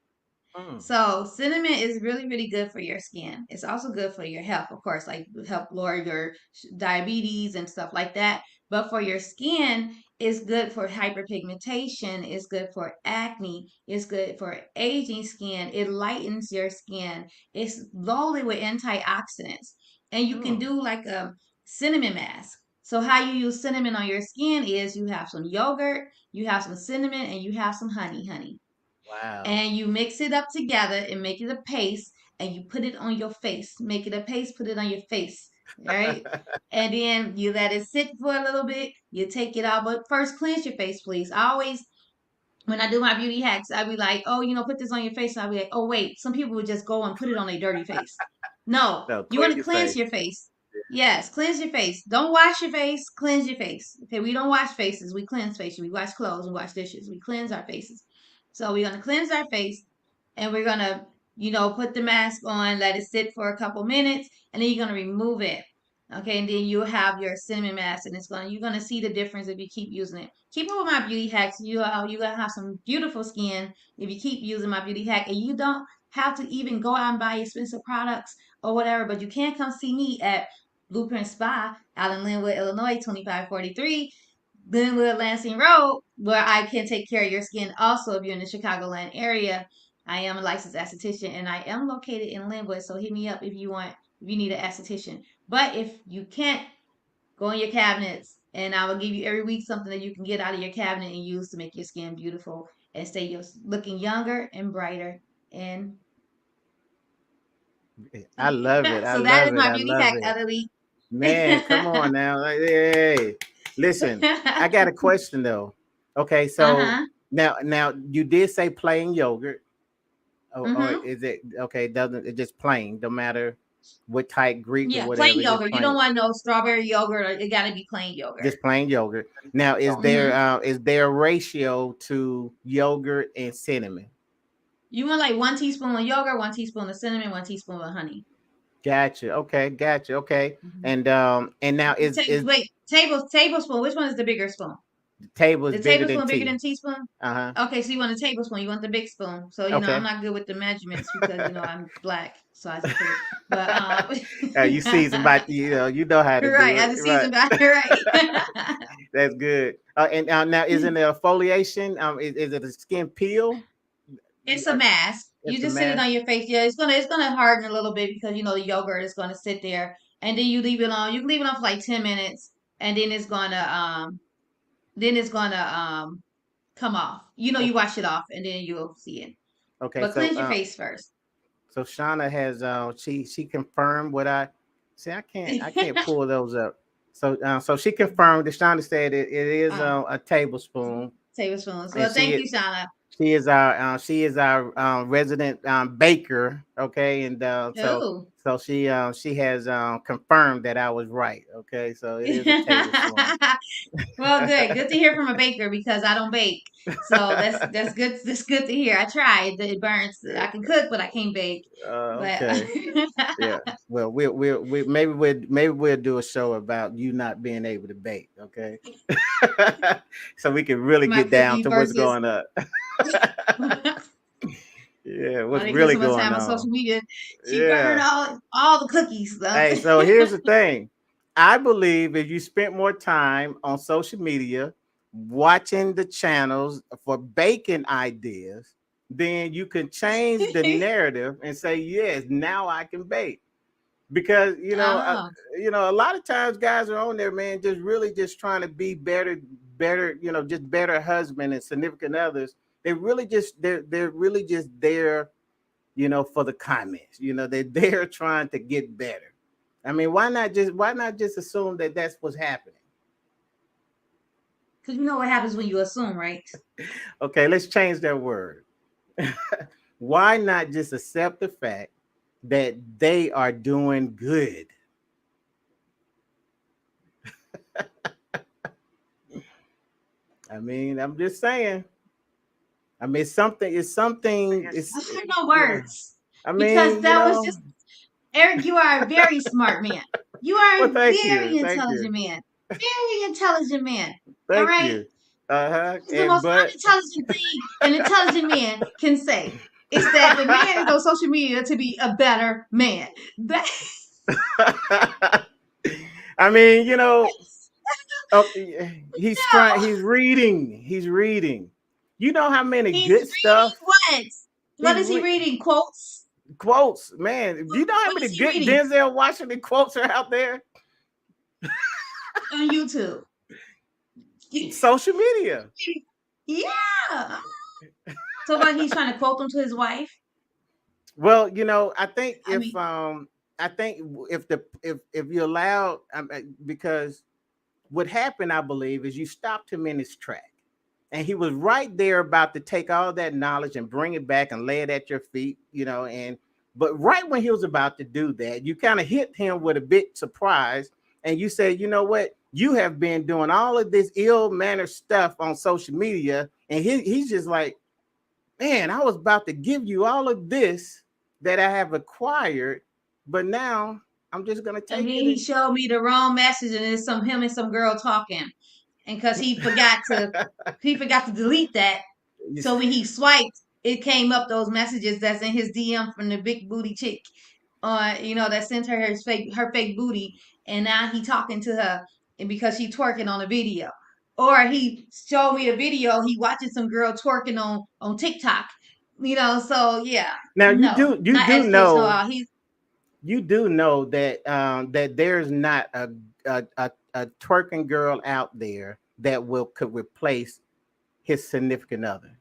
there. So cinnamon is really, really good for your skin. It's also good for your health, of course, like help lower your diabetes and stuff like that. But for your skin, it's good for hyperpigmentation. It's good for acne. It's good for aging skin. It lightens your skin. It's loaded with antioxidants, and you can Mm. do like a cinnamon mask. So how you use cinnamon on your skin is you have some yogurt, you have some cinnamon, and you have some honey Wow. and you mix it up together and make it a paste and you put it on your face. Make it a paste, put it on your face, right? And then you let it sit for a little bit. You take it out, but first cleanse your face, please. I always, when I do my beauty hacks, I'd be like, oh, put this on your face. And I'd be like, oh, wait, some people would just go and put it on their dirty face. No, No, you clean want to your cleanse face. your face. Yes, cleanse your face. Don't wash your face, cleanse your face. Okay, we don't wash faces, we cleanse faces. We wash clothes, we wash dishes, we cleanse our faces. So we're gonna cleanse our face and we're gonna, put the mask on, let it sit for a couple minutes, and then you're gonna remove it. Okay, and then you have your cinnamon mask, and you're gonna see the difference if you keep using it. Keep up with my beauty hacks. You're gonna have some beautiful skin if you keep using my beauty hack, and you don't have to even go out and buy expensive products or whatever. But you can come see me at Blueprint Spa out in Linwood, Illinois, 2543. Glenwood Lansing Road, where I can take care of your skin. Also, if you're in the Chicagoland area, I am a licensed esthetician and I am located in Linwood. So hit me up if you need an esthetician. But if you can't, go in your cabinets and I will give you every week something that you can get out of your cabinet and use to make your skin beautiful and stay looking younger and brighter. And I love it. I so that love is it. my I beauty love hack it. of the week. Man, come on now. Like, hey, listen, I got a question though. Okay, so Uh-huh. now you did say plain yogurt, or Mm-hmm. is it okay? Doesn't it just plain? No matter what type Greek or Yeah, plain whatever, it's just yogurt. You don't plain. want no strawberry yogurt. Or it got to be plain yogurt. Just plain yogurt. Now, Mm-hmm. is there a ratio to yogurt and cinnamon? You want like 1 teaspoon of yogurt, 1 teaspoon of cinnamon, 1 teaspoon of honey. Gotcha. Okay, gotcha. Okay, Mm-hmm. and now is Wait, tablespoon. Which one is the bigger spoon? the table is The bigger than tablespoon bigger tea? than teaspoon? Uh-huh. Okay, so you want a tablespoon. You want the big spoon. So I'm Okay. not good with the measurements because I'm black, so I put it. But You seasoned by you know how to do right, it, as a right? seasoned by right. That's good. And now is it a foliation? Is it a skin peel? It's a mask. You It's a just sit it on mask. your face. Yeah, it's gonna harden a little bit because the yogurt is gonna sit there, and then you leave it on. You can leave it on for like 10 minutes, and then it's gonna come off. You Okay. wash it off, and then you'll see it. Okay. But cleanse your face first. So Shauna has she confirmed what I see. I can't pull those up. So she confirmed that Shauna said it is Oh, a tablespoon, tablespoons. and Well, thank you, Shauna. she is our resident baker. Okay, and Ooh. so she has confirmed that I was right. Okay, so it is a Taylor Swift. Well, good. Good to hear from a baker because I don't bake. So that's good. That's good to hear. I tried. It burns. I can cook, but I can't bake. But Okay. Yeah. Well, we maybe we'll do a show about you not being able to bake. Okay. So we can really my get down cookie to what's versus. going on. Yeah, Oh, what's they get really so much going time on on. social media. She burned Yeah. all the cookies. So. Hey, so here's the thing. I believe if you spent more time on social media watching the channels for baking ideas, then you can change the narrative and say, yes, now I can bake. Because Oh, a lot of times guys are on there, man, just really just trying to be better, just better husband and significant others. They're really just there, for the comments. They're there trying to get better. I mean, why not just assume that that's what's happening? because you know what happens when you assume, right? Okay, let's change that word. Why not just accept the fact that they are doing good? I mean, I'm just saying. I mean, it's I have no you know. words I because mean, that was just Eric. You are a very smart man. You are well, a thank very you, thank you, intelligent man. Very intelligent man. All thank right. you. Uh-huh. It's the And most but unintelligent thing an intelligent man can say. It's that the man is on social media to be a better man. That I mean, oh, he's reading. You know how many he's good reading stuff what? What he's is he re- reading? Quotes? quotes, man. Do you know how What many is he good reading Denzel Washington quotes are out there? on YouTube? Social media. Yeah. So what he's trying to quote them to his wife? Well, I mean, I think if you allow, because what happened, I believe, is you stopped him in his track, and he was right there about to take all that knowledge and bring it back and lay it at your feet, and but right when he was about to do that, you kind of hit him with a bit surprise, and you said, you know what, you have been doing all of this ill-mannered stuff on social media, and he's just like, man, I was about to give you all of this that I have acquired, but now I'm just gonna and take then it he showed me the wrong message, and it's some him and some girl talking, and because he forgot to delete that. and So when he swiped, it came up those messages that's in his DM from the big booty chick, that sent her her fake booty, and now he talking to her, and because she twerking on a video, or he showed me a video he watching some girl twerking on TikTok, So yeah, now you no, do you not do educational. know He's you do know that there's not a twerking girl out there that will could replace his significant other,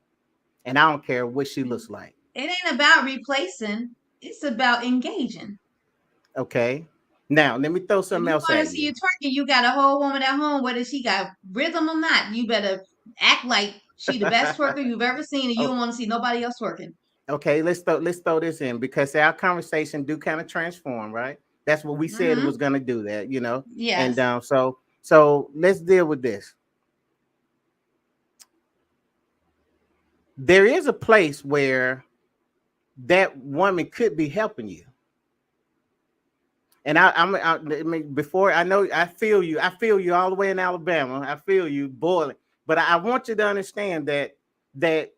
and I don't care what she looks like. it ain't about replacing; it's about engaging. Okay, now let me throw If something you else want to at see you you. twerking, you got a whole woman at home, whether she got rhythm or not. You better act like she the best twerker you've ever seen, and you don't Okay, want to see nobody else twerking. okay, let's throw this in because our conversation do kind of transform, right? That's what we said it was Mm-hmm. going to do, that. And Yes. so let's deal with this. There is a place where that woman could be helping you. And I mean, before I know, I feel you all the way in Alabama. I feel you boiling, but I want you to understand that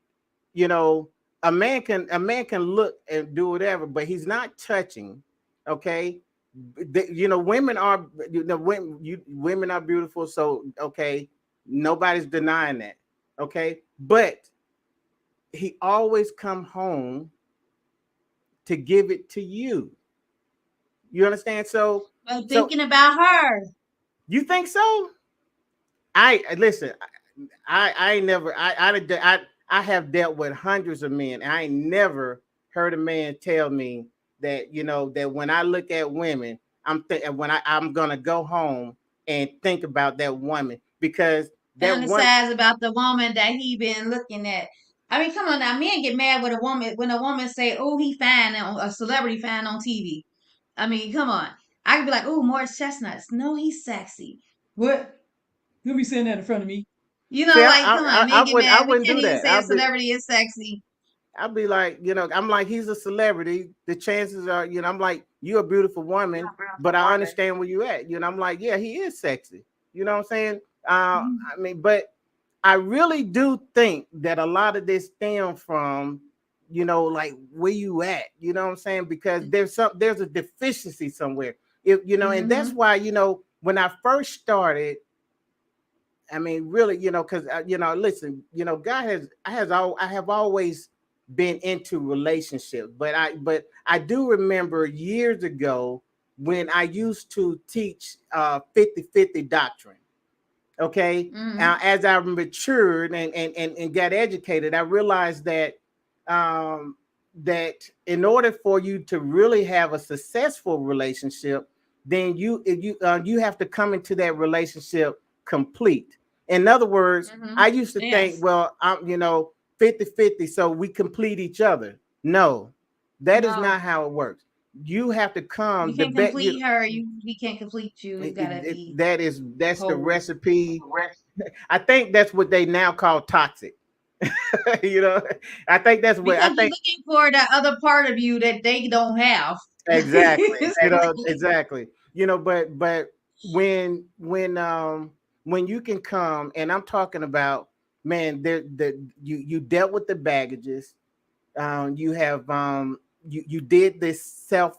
you know a man can look and do whatever, but he's not touching. Okay, women are women are beautiful. So okay, nobody's denying that. Okay, but he always come home to give it to you. You understand? But So thinking about her. you think so? I listen. I ain't never. I have dealt with hundreds of men. And I ain't never heard a man tell me that that when I look at women, I'm gonna go home and think about that woman because that one. Fantasize about the woman that he been looking at. I mean, come on now, men get mad when a woman say, "Oh, he fine," on a celebrity fan on TV. I mean, come on. I could be like, "Oh, Morris Chestnuts." No, he's sexy. What? You'll be saying that in front of me. You know, See, like, come on, men get I mad. We wouldn't can't do even that. say a celebrity is sexy. I'll be like, I'm like, he's a celebrity. The chances are, I'm like, you're a beautiful woman, but I understand where you at. I'm like, yeah, he is sexy. You know what I'm saying? I mean, but I really do think that a lot of this stems from, like where you at. You know what I'm saying? Because there's a deficiency somewhere. If and that's why, when I first started, I mean, really, because listen, God I have always been into relationships, but I do remember years ago when I used to teach 50-50 doctrine. Okay, as I matured and got educated, I realized um, that in order for you to really have a successful relationship, then you have to come into that relationship complete. In other words, I used to think, well, I'm 50-50, so we complete each other. No, that is not how it works. You have to You come the can't best. complete her. We can't complete you. You gotta be That's the whole. recipe. I think that's what they now call toxic. you know, I think that's what I Because you're think. looking for that other part of you that they don't have. Exactly. Exactly. But when you can come, and I'm talking about, man, you dealt with the baggages. You have you did this self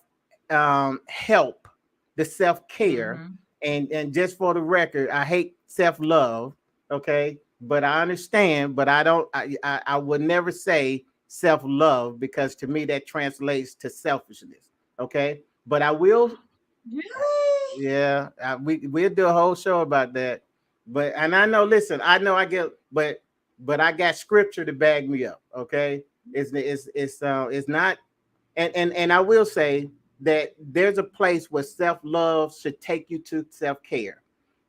help, the self care, and just for the record, I hate self love. Okay, but I understand, but I don't. I would never say self love, because to me that translates to selfishness. Okay, but I will. Really? Yeah, we'll do a whole show about that. But and I know, listen, I know I get, but I got scripture to back me up. Okay, it's not, and I will say that there's a place where self love should take you to self care,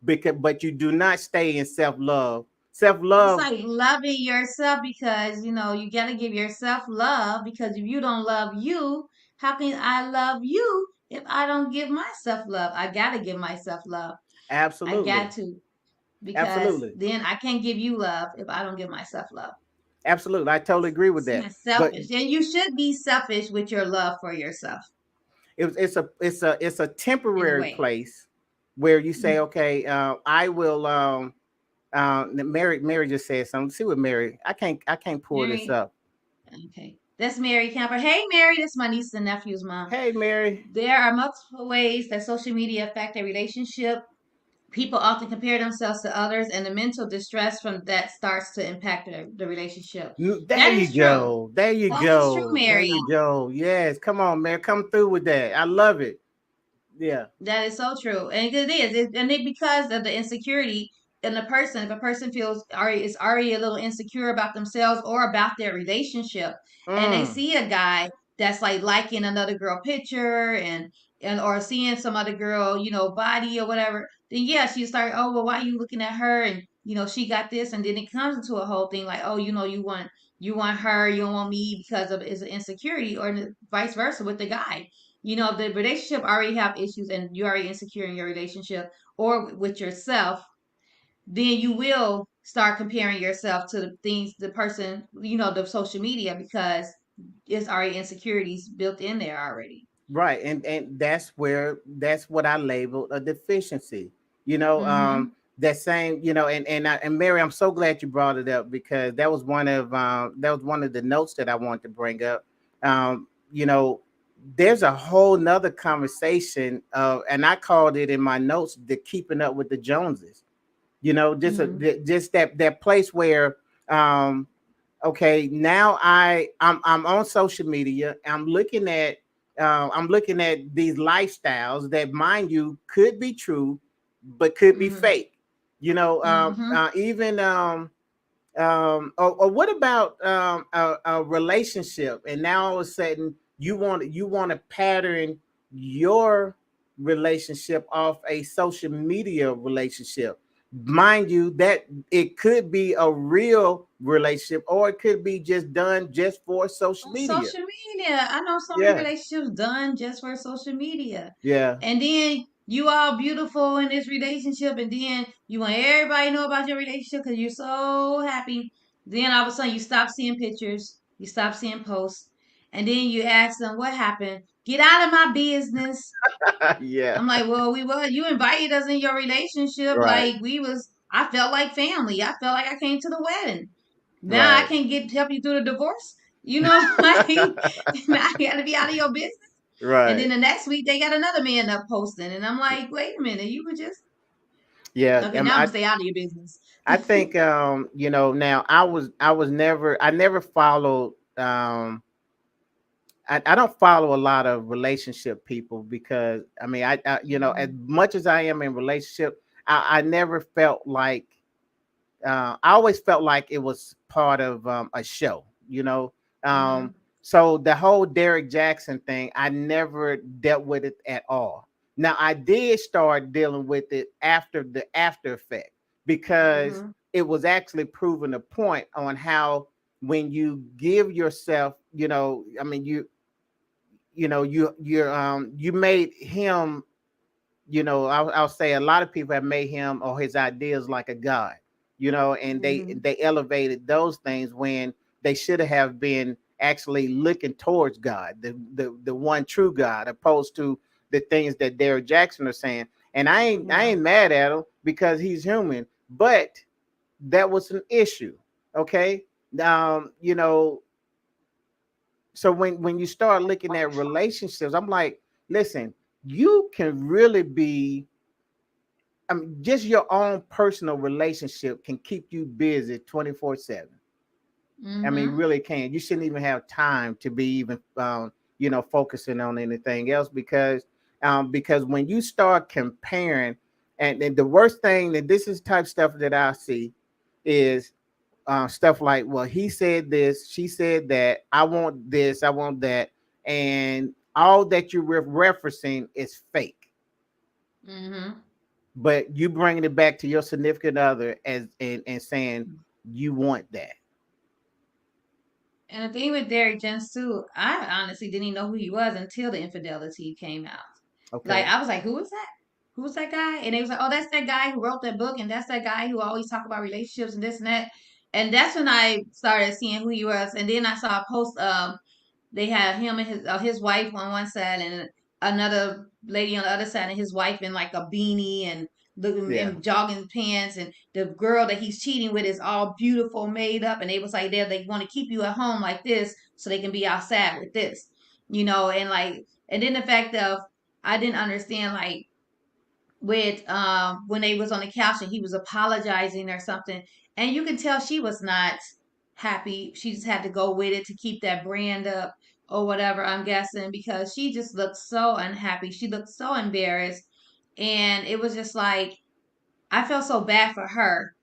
because but you do not stay in self love. Self It's love, like loving yourself because you gotta give yourself love because if you don't love you, how can I love you if I don't give myself love? I gotta give myself love. I got absolutely, to because absolutely, then I can't give you love if I don't give myself love. absolutely. I totally agree with It's that. not But selfish, and you should be selfish with your love for yourself it's a in a temporary way. place where you say, okay, I will. Mary just said something. See what Mary? I can't pull this Mary, up. okay, that's Mary Camper. Hey, Mary, that's my niece and nephew's mom. Hey, Mary. There are multiple ways that social media affect a relationship. People often compare themselves to others, and the mental distress from that starts to impact the relationship. There That you is true. go. There you That is true, go. There Mary. you go. Yes, come on, man. Come through with that. I love it. Yeah. That is so true, and it is, because of the insecurity in the person. If a person feels already a little insecure about themselves or about their relationship, and they Mm. see a guy that's like liking another girl picture and or seeing some other girl, body or whatever, then yeah, she start, oh well, why are you looking at her? And she got this, and then it comes into a whole thing like, oh, you want her, you don't want me because of it's an insecurity, or vice versa with the guy. If the relationship already have issues and you're already insecure in your relationship or with yourself, then you will start comparing yourself to the things, the person, the social media, because it's already insecurities built in there already. Right. And that's what I labeled a deficiency. You know, Mm-hmm. that same, and Mary, I'm so glad you brought it up, because that was one of the notes that I wanted to bring up. There's a whole nother conversation, and I called it in my notes, the keeping up with the Joneses. Mm-hmm. Just that place where, um okay, now I'm on social media. I'm looking at these lifestyles that, mind you, could be true but could be Mm-hmm. fake. Mm-hmm. Even or what about a relationship, and now all of a sudden you want to pattern your relationship off a social media relationship. Mind you, that it could be a real relationship, or it could be just done just for social On media. social media. I know so many Yeah, relationships done just for social media. yeah, And then you all beautiful in this relationship, and then you want everybody to know about your relationship because you're so happy. Then all of a sudden you stop seeing pictures, you stop seeing posts, and then you ask them what happened. Get out of my business. yeah. I'm like, well, we were. You invited us in your relationship, Right, like we was. I felt like family. I felt like I came to the wedding. Now I right, can't get help you through the divorce. You know, like now I got to be out of your business. And then right. the next week they got another man up posting, and I'm like, wait a minute, you were just Yeah, okay. Now I'm I gonna stay out of your business. I think now I never followed I don't follow a lot of relationship people because I mean I as Mhm. much as I am in relationship, I never felt like I always felt like it was part of a show, you know. Um, Mhm. so the whole Derek Jackson thing, I never dealt with it at all. Now I did start dealing with it after the after effect because Mhm. it was actually proving a point on how when you give yourself, I mean you made him, I'll say a lot of people have made him or his ideas like a god, and Mhm. they elevated those things when they should have been actually looking towards God, the one true God, opposed to the things that Derek Jackson are saying. And I Yeah. ain't mad at him because he's human, but that was an issue. Okay. You know, so when you start looking at relationships, I'm like, listen, you can really be, I mean, just your own personal relationship can keep you busy 24/7. I mean, Mhm. really can. You shouldn't even have time to be even, focusing on anything else because when you start comparing, and the worst thing that this is type stuff that I see is stuff like, well, he said this, she said that, I want this, I want that, and all that you're referencing is fake. Mhm. But you bringing it back to your significant other as and saying you want that. And the thing with Derek Jens too, I honestly didn't even know who he was until the infidelity came out. Like Okay. I was like, who is that? Who's that guy? And they was like, oh, that's that guy who wrote that book, and that's that guy who always talk about relationships and this and that. And that's when I started seeing who he was. And then I saw a post. They have him and his wife on one side, and another lady on the other side, and his wife in like a beanie and looking Yeah. in jogging pants, and the girl that he's cheating with is all beautiful, made up, and they was like, they want to keep you at home like this so they can be outside with this, and like, and then the fact of I didn't understand like with when they was on the couch and he was apologizing or something, and you can tell she was not happy. She just had to go with it to keep that brand up or whatever, I'm guessing, because she just looked so unhappy. She looked so embarrassed, and it was just like I felt so bad for her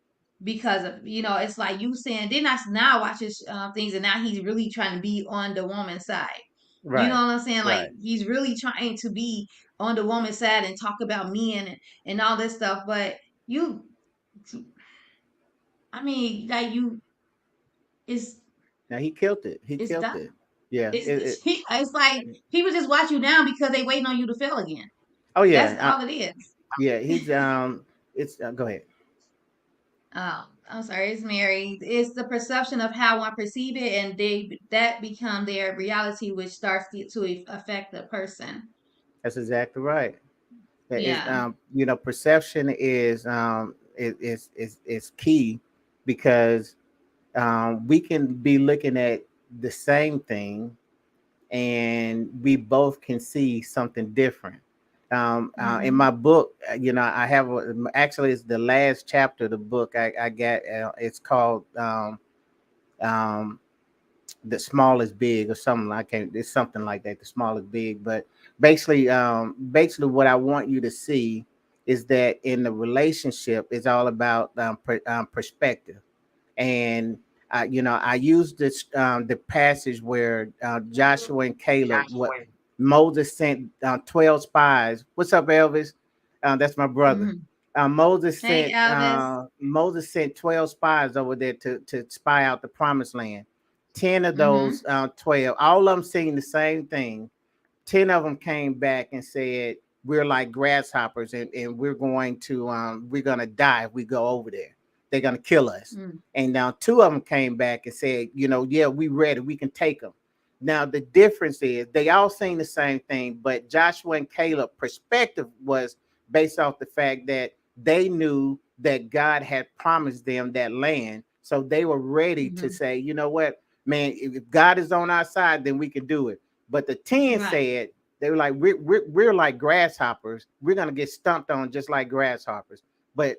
because of, it's like you saying, then I now watch his things, and now he's really trying to be on the woman's side. You know Right. what I'm saying? Like Right. he's really trying to be on the woman's side and talk about men and all this stuff. But you, I mean, like it's Now he killed it. He it's killed done. it. Yeah. It's like people just watch you now because they waiting on you to fail again. Oh That's yeah. all it is. Yeah. He's It's go ahead. I'm sorry, it's Mary. It's the perception of how one perceive it, and that become their reality, which starts to affect the person. That's exactly right. It's Yeah. perception is key because we can be looking at the same thing and we both can see something different. In Mm-hmm. my book, I have actually it's the last chapter of the book I got. It's called um, "The Small is Big" or something. I can't. It's something like that. The small is big, but basically, what I want you to see is that in the relationship, it's all about perspective. And I used this the passage where Joshua and Caleb, what Moses sent 12 spies. What's up, Elvis? That's my brother. Mm-hmm. Moses Hey, sent Alice. 12 spies over there to spy out the promised land. 10 of those Mm-hmm. 12, all of them saying the same thing. 10 of them came back and said, we're like grasshoppers, and we're gonna die if we go over there. They're gonna kill us. Mm. And now 2 of them came back and said, yeah, we ready, we can take them. Now the difference is they all saying the same thing, but Joshua and Caleb perspective was based off the fact that they knew that God had promised them that land. So they were ready to Mm-hmm. say, you know what, man, if God is on our side, then we can do it. But the 10 Right. said, they were like, we're like grasshoppers. We're gonna get stumped on just like grasshoppers. But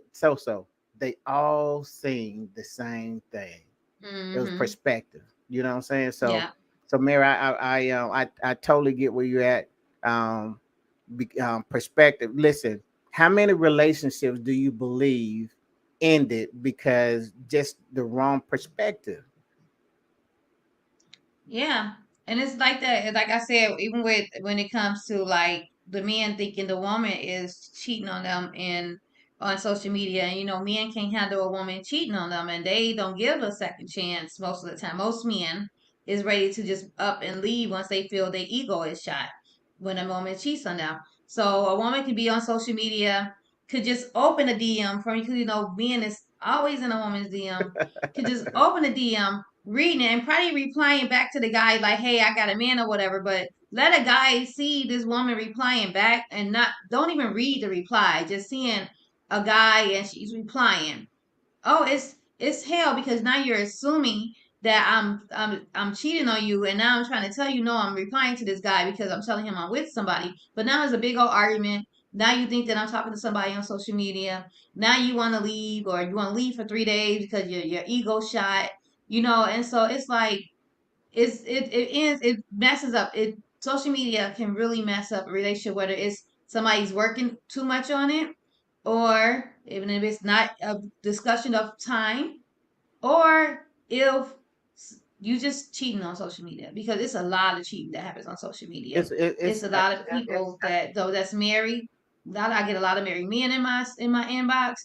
they all sing the same thing. It was Mm-hmm. perspective. You know what I'm saying? Yeah. So Mary, I totally get where you're at. Um, Perspective. Listen, how many relationships do you believe ended because just the wrong perspective? Yeah. And it's like that. Like I said, even with when it comes to like the men thinking the woman is cheating on them in on social media, and men can't handle a woman cheating on them, and they don't give a second chance most of the time. Most men is ready to just up and leave once they feel their ego is shot when a woman cheats on them. So a woman could be on social media, could just open a DM from men is always in a woman's DM, could just open a DM, reading it, and probably replying back to the guy like, "Hey, I got a man," or whatever. But let a guy see this woman replying back and not don't even read the reply, just seeing a guy and she's replying. Oh, it's hell because now you're assuming that I'm cheating on you, and now I'm trying to tell you no, I'm replying to this guy because I'm telling him I'm with somebody. But now there's a big old argument. Now you think that I'm talking to somebody on social media. Now you want to leave, or you want to leave for 3 days because your ego shot, And so it's like it messes up. Social media can really mess up a relationship, whether it's somebody's working too much on it, or even if it's not a discussion of time, or if you just cheating on social media, because it's a lot of cheating that happens on social media. It's It's a lot of people that's married. I get a lot of married men in my inbox.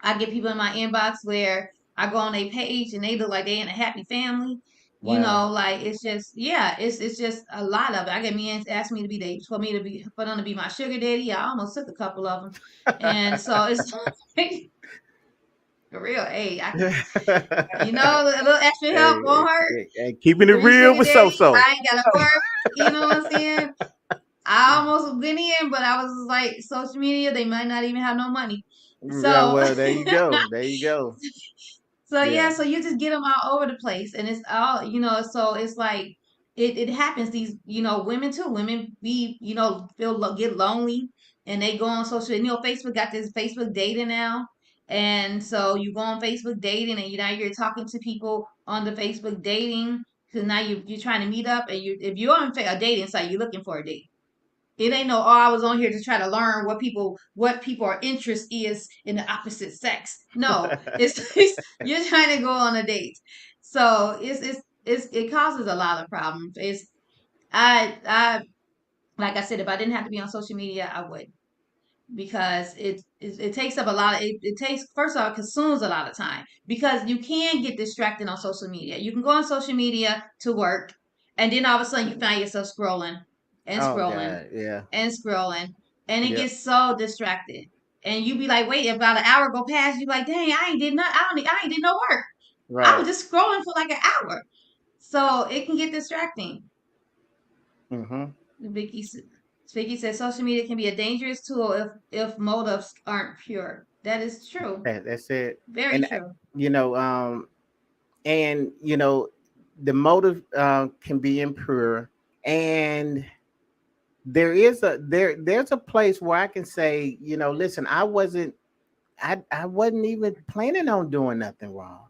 I get people in my inbox where I go on their page and they look like they in a happy family. wow. Like it's just, yeah, it's just a lot of it. I get men ask me to be for them to be my sugar daddy. I almost took a couple of them, and so it's like, for real. Hey, a little extra help Hey, won't hurt. keeping it For you real sugar with so daddies, so. I ain't gotta work. You know what I'm saying? I almost went in, but I was like, social media, they might not even have no money. Yeah, So well, there you go. There you go. So yeah, Yeah. so you just get them all over the place, and it's all So it's like it happens. These women too. Women be get lonely, and they go on social. Facebook got this Facebook dating now, and so you go on Facebook dating, and you're talking to people on the Facebook dating because now you're trying to meet up, and if you're on a dating site, you're looking for a date. It ain't no, I was on here to try to learn what people are interest is in the opposite sex. No, it's you're trying to go on a date. So it causes a lot of problems. I like I said, if I didn't have to be on social media, I would, because it takes up a lot of it takes, first of all, it consumes a lot of time, because you can get distracted on social media. You can go on social media to work, and then all of a sudden you find yourself scrolling and Oh scrolling God. Yeah. and scrolling, and it Yep. gets so distracted, and you be like, wait, about an hour go past, you be like, dang, I ain't did not I ain't did no work. I was Right. just scrolling for like an hour. So it can get distracting. Mm-hmm. Vicky, Vicky says social media can be a dangerous tool if motives aren't pure. That is true. That's it. Very And true. you know, and the motive can be impure, and there's a place where I can say, listen, I wasn't even planning on doing nothing wrong,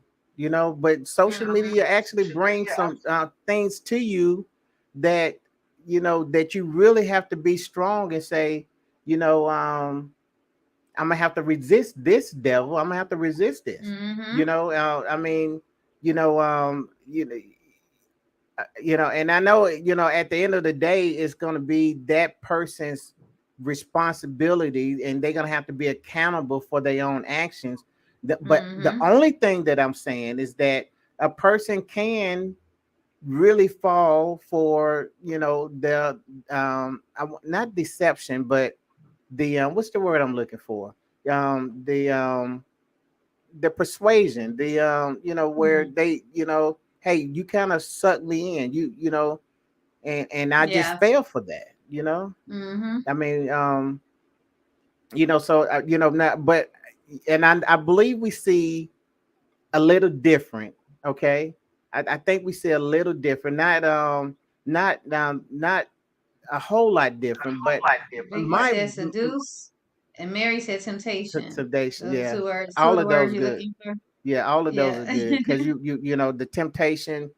but social Hmm. media actually brings some things to you that that you really have to be strong and say, you know um I'm gonna have to resist this devil. I'm gonna have to resist this. Hmm. I mean, you know, and I know, at the end of the day, it's gonna be that person's. responsibility, and they're gonna have to be accountable for their own actions. But the Mm-hmm. only thing that I'm saying is that a person can really fall for, the not deception, but the what's the word I'm looking for? Um, the um, the persuasion, where Mm-hmm. they, hey, you kind of suck me in, and I just Yeah. fell for that. Mm-hmm. I mean, so not, but and I believe we see a little different. Okay, I think we see a little different, not a whole lot different, but Vicky my said seduce, and Mary said temptation. today, Those are yeah, two of all the of words those you're good. looking for. Yeah, all of those are Yeah. good because the temptation,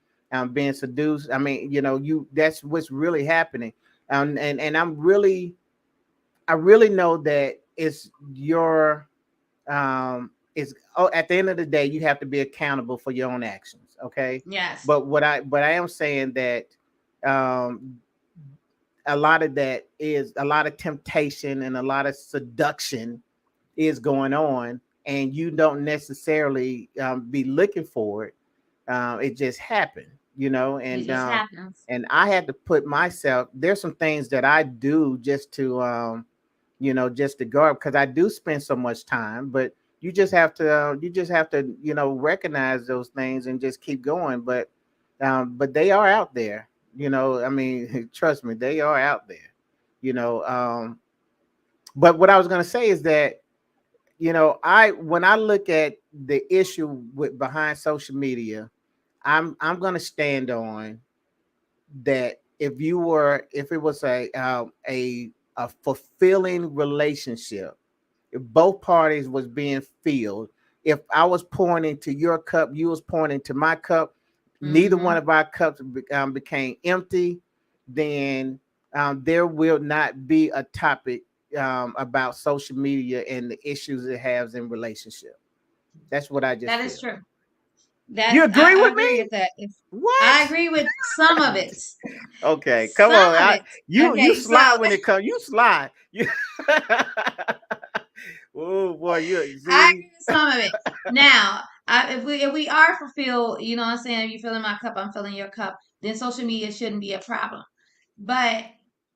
being seduced. I mean, that's what's really happening, and I really know that it's your it's oh, at the end of the day, you have to be accountable for your own actions. Okay, Yes. but I am saying that um, a lot of that is a lot of temptation and a lot of seduction is going on, and you don't necessarily be looking for it. It just happened, It just happens. and I had to put myself. There's some things that I do just to just to guard, because I do spend so much time. But you just have to recognize those things and just keep going. But they are out there. I mean, trust me, they are out there. You know, but what I was gonna say is that I when I look at the issue with behind social media, I'm gonna stand on that. If it was a fulfilling relationship, if both parties was being filled, if I was pouring into your cup, you was pouring into my cup, neither one Mm-hmm. of our cups became empty, then there will not be a topic about social media and the issues it has in relationship. That's what I just That is feel. true. You agree I with agree me? with that. If I What? agree with some of it. Okay, come Some on. of it. You Okay, so slide when it comes. You slide. You. Oh boy, you I see. agree with some of it. Now, if we are fulfilled, you know what I'm saying, if you filling my cup, I'm filling your cup, then social media shouldn't be a problem. But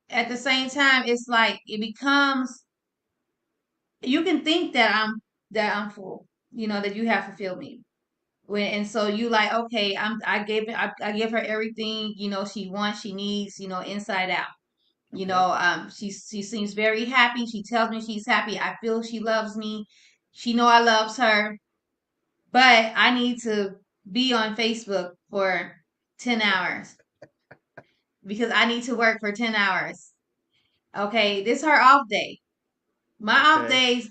at the same time, it's like it becomes you can think that I'm full, that you have fulfilled me. And so you like, okay, I give her everything, she wants, she needs, inside out. Okay. She seems very happy. She tells me she's happy. I feel she loves me. She know I loves her. But I need to be on Facebook for 10 hours because I need to work for 10 hours. Okay, this is her off day. My off Okay. days,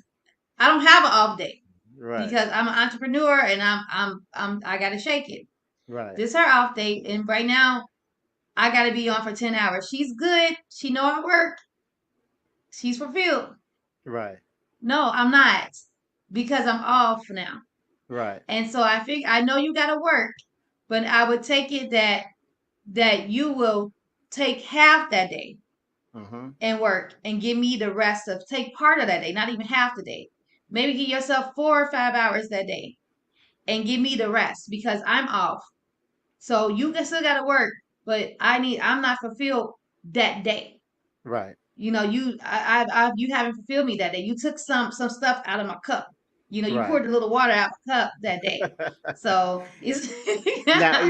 I don't have an off day Right. because I'm an entrepreneur and I gotta shake it. Right. This is her off day, and right now I gotta be on for 10 hours. She's good. She know I work. She's fulfilled. Right. No, I'm not because I'm off now. Right. And so I think I know you gotta work, but I would take it that you will take half that day Mm-hmm. and work and give me the rest of take part of that day, not even half the day. Maybe give yourself 4 or 5 hours that day and give me the rest because I'm off. So you can still gotta work, but I'm not fulfilled that day. Right. You haven't fulfilled me that day. You took some stuff out of my cup. You Right. poured a little water out my cup that day. So it's Now,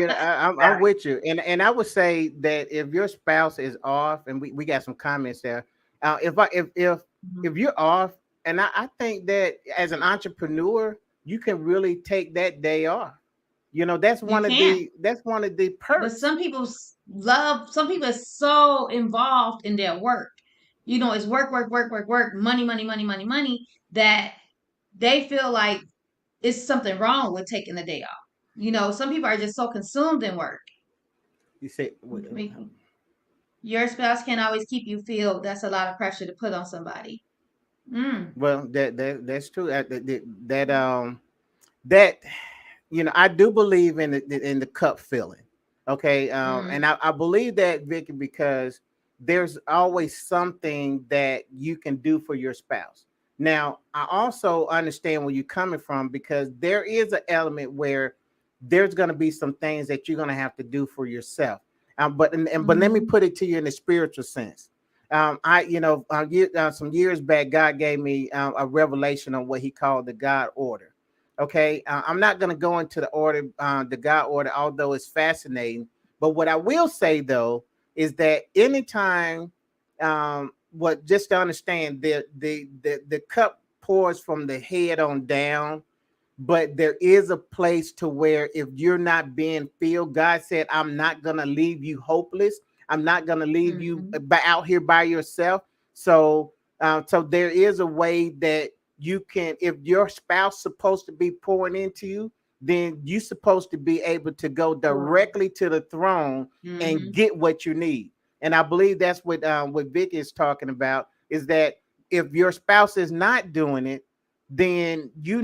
I'm with you, and I would say that if your spouse is off, and we got some comments there. If you're off, and I think that as an entrepreneur, you can really take that day off. That's you one of can. the But perks. some people are so involved in their work. It's work, work, work, work, work, money, money, money, money, money, that they feel like it's something wrong with taking the day off. Some people are just so consumed in work. You say, Your spouse can't always keep you filled. That's a lot of pressure to put on somebody. Mm. well, that's true. That I do believe in the cup filling. Okay, Mm. and I believe that, Vicky, because there's always something that you can do for your spouse. Now, I also understand where you're coming from because there is an element where there's going to be some things that you're going to have to do for yourself. But let me Mm-hmm. put it to you in a spiritual sense. Some years back, God gave me a revelation on what He called the God order. Okay, I'm not going to go into the order, the God order, although it's fascinating. But what I will say though is that anytime, what just to understand, the cup pours from the head on down, but there is a place to where if you're not being filled, God said, I'm not going to leave you hopeless. I'm not going to leave you Mm-hmm. out here by yourself. So there is a way that you can, if your spouse supposed to be pouring into you, then you're supposed to be able to go Sure. directly to the throne and Mm-hmm. get what you need. And I believe that's what Vic is talking about, is that if your spouse is not doing it, then you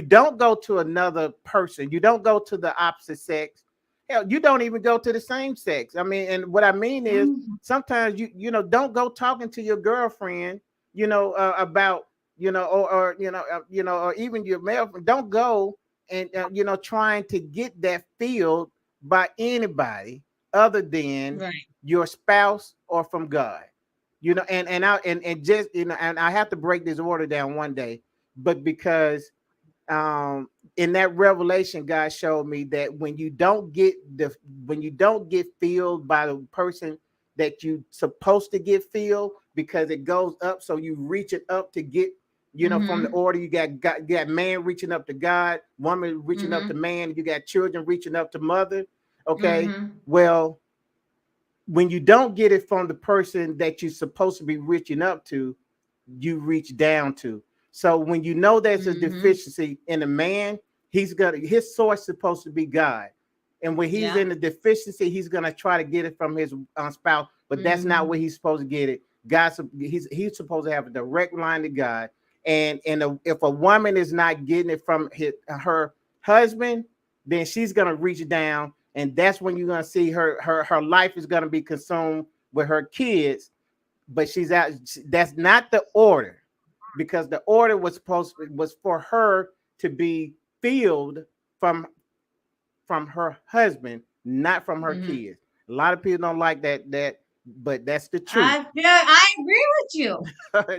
don't go to another person. You don't go to the opposite sex. Hell, you don't even go to the same sex. I mean, and what I mean is Mm-hmm. sometimes don't go talking to your girlfriend, about or even your male friend. Don't go and trying to get that filled by anybody other than Right. your spouse or from God. And just and I have to break this order down one day, but because in that revelation, God showed me that when you don't get filled by the person that you supposed to get filled, because it goes up, so you reach it up to get, from the Mm-hmm. order. You got man reaching up to God, woman reaching up to Mm-hmm. man, you got children reaching up to mother. Okay, Mm-hmm. well, when you don't get it from the person that you're supposed to be reaching up to, you reach down to. So when you know there's a Mm-hmm. deficiency in a man, his source is supposed to be God. And when he's Yeah. in the deficiency, he's gonna try to get it from his spouse, but that's not Mm-hmm. where he's supposed to get it. He's supposed to have a direct line to God. If a woman is not getting it from her husband, then she's gonna reach down, and that's when you're gonna see her life is gonna be consumed with her kids, but she's out. That's not the order, because the order was for her to be filled from her husband, not from her Mm-hmm. kids. A lot of people don't like that, but that's the truth. I agree with you.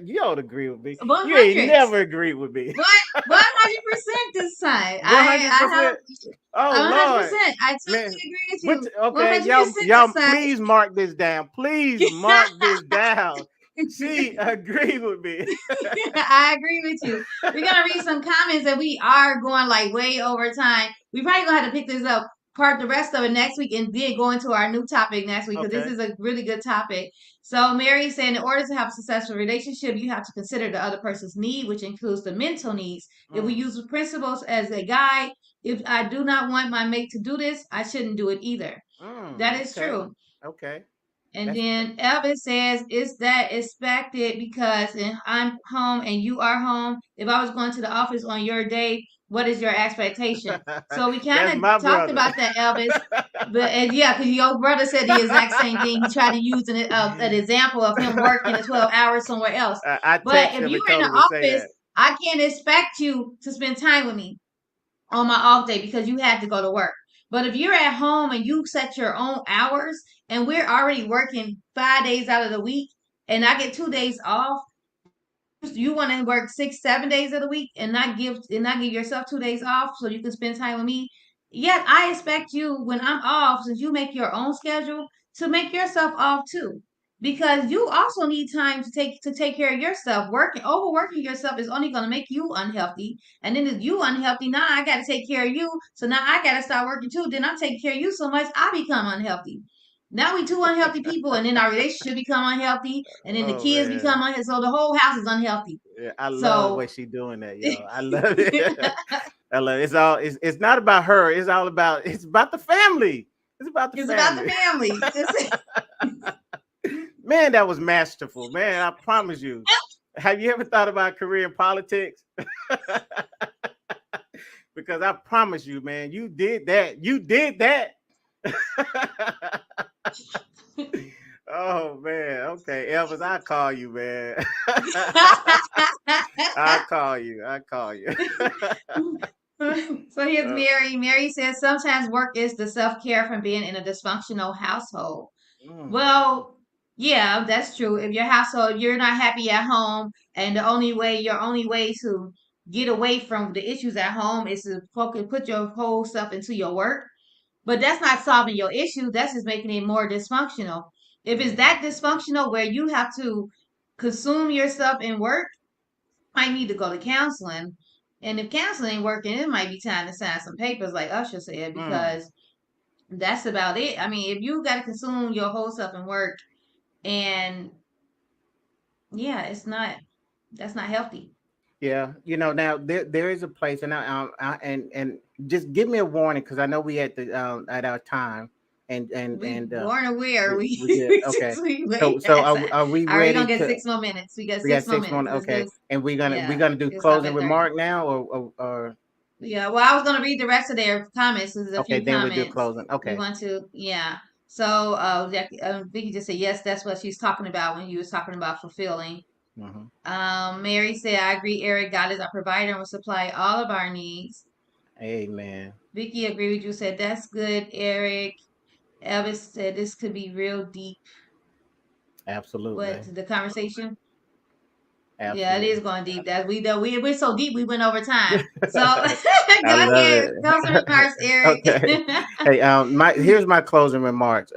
You don't agree with me. You ain't 100. never agreed with me. 100% this time. 100%. Oh I Lord, 100%. I man. totally agree with What? you. Okay, 100% y'all, this time. please mark this down. Please mark this down. She agreed with me. I agree with you. We're gonna read some comments and we are going like way over time. We probably gonna have to pick this up part the rest of it next week and then go into our new topic next week because this Okay. is a really good topic. So Mary saying in order to have a successful relationship, you have to consider the other person's need, which includes the mental needs. If we Mm, use principles as a guide, if I do not want my mate to do this, I shouldn't do it either. That is okay. true. Okay. And That's then Elvis says, is that expected because I'm home and you are home? If I was going to the office on your day, what is your expectation? So we kind that's of my talked brother. about that, Elvis. But and yeah, because your brother said the exact same thing. He tried to use an example of him working the 12 hours somewhere else. I But text if him and you're in told the him to say office, that. I can't expect you to spend time with me on my off day because you had to go to work. But if you're at home and you set your own hours and we're already working 5 days out of the week and I get 2 days off, you want to work 6, 7 days of the week and not give yourself 2 days off so you can spend time with me. Yet I expect you when I'm off, since you make your own schedule, to make yourself off too. Because you also need time to take care of yourself. Working overworking yourself is only gonna make you unhealthy. And then if you unhealthy, now I gotta take care of you. So now I gotta start working too. Then I'm taking care of you so much I become unhealthy. Now we two unhealthy people, and then our relationship become unhealthy, and then the Oh kids become man. unhealthy. So the whole house is unhealthy. Yeah, I love the way So she doing that, yo. I love it. it's I love it. It's not about her. It's about the family. It's about the about the family. family. Man, that was masterful. Man, I promise you. Have you ever thought about career in politics? Because I promise you, man, you did that. You did that. Oh man. Okay, Elvis, I'll call you, man. I'll call you. I'll call you. So here's uh, Mary. Mary says sometimes work is the self care from being in a dysfunctional household. mm, Well, yeah, that's true. If your household, you're not happy at home, and your only way to get away from the issues at home is to focus, put your whole stuff into your work. But that's not solving your issue. That's just making it more dysfunctional. If it's mm, that dysfunctional where you have to consume yourself in work, might need to go to counseling. And if counseling ain't working, it might be time to sign some papers, like Usher said, mm. because that's about it. I mean, if you got to consume your whole self in work, and yeah, that's not healthy. Yeah, now there is a place, and and just give me a warning because I know we at our time, We and born aware. we good. Okay, We way so past that. are we All right, we're ready gonna get to? 6 more minutes. We got We got six more six more. minutes. Let's Okay, do, and we're yeah, gonna do we'll stop closing at 30. remark now, or Yeah, well, I was gonna read the rest of their comments. There's a okay, few then we do comments. closing. We Okay. want to, yeah. So, Vicky just said yes. That's what she's talking about when you was talking about fulfilling. Hmm. Mary said, "I agree, Eric. God is our provider and will supply all of our needs." Amen. Vicky agreed with you. Said that's good, Eric. Elvis said this could be real deep. Absolutely. What the conversation? Yeah, it is Absolutely. going deep. That we know we're so deep we went over time. So I go love ahead, it. closing remarks, Eric. Okay. Hey, my here's my closing remarks.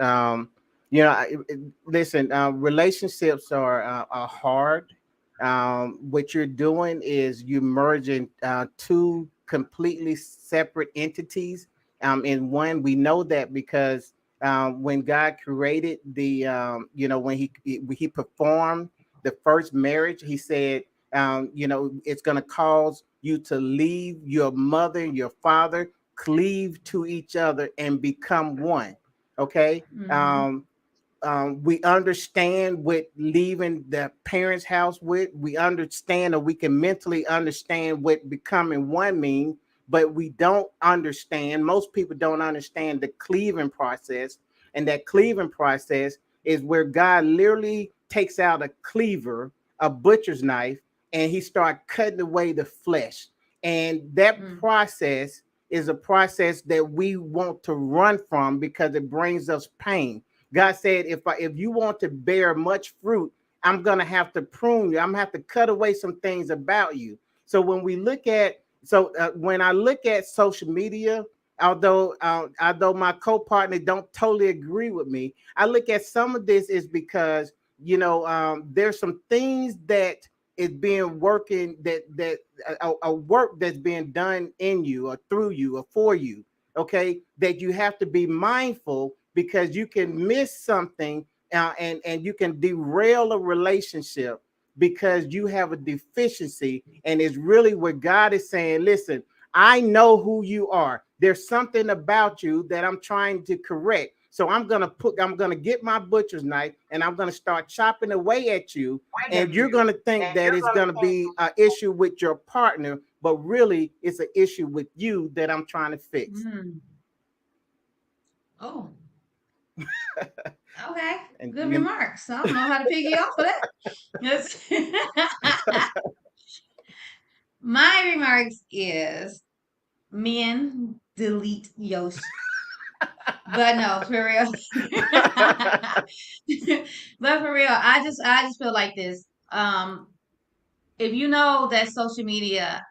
Listen, relationships are hard. What you're doing is you're merging two completely separate entities in one. We know that because when God created when he performed the first marriage, he said, it's going to cause you to leave your mother, your father, cleave to each other, and become one. Okay. Hmm. We understand what leaving the parents' house with. We understand, or we can mentally understand what becoming one means, but we don't understand. Most people don't understand the cleaving process, and that cleaving process is where God literally takes out a cleaver, a butcher's knife, and he start cutting away the flesh. And that Mm. process is a process that we want to run from because it brings us pain. God said, if you want to bear much fruit, I'm gonna have to prune you. I'm gonna have to cut away some things about you. So when I look at social media, although my co-partner don't totally agree with me, I look at some of this is because there's some things that is being working that a work that's being done in you or through you or for you, okay, that you have to be mindful because you can miss something, and you can derail a relationship because you have a deficiency. And it's really what God is saying. Listen, I know who you are. There's something about you that I'm trying to correct. So I'm gonna get my butcher's knife and I'm gonna start chopping away at you. And you're gonna think that it's gonna be an issue with your partner, but really it's an issue with you that I'm trying to fix. Mm. Oh, okay. And Good you, remarks. I don't know how to piggy off of that. Yes. My remarks is men delete your but no, for real. But for real, I just feel like this. If you know that social media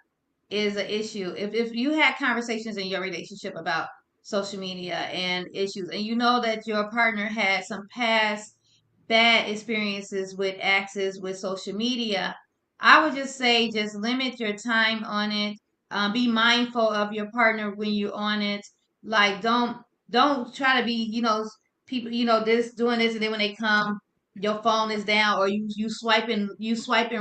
is an issue, if you had conversations in your relationship about social media and issues, and you know that your partner had some past bad experiences with access with social media, I would just say just limit your time on it. Be mindful of your partner when you're on it. Like don't try to be people this doing this, and then when they come, your phone is down, or you swiping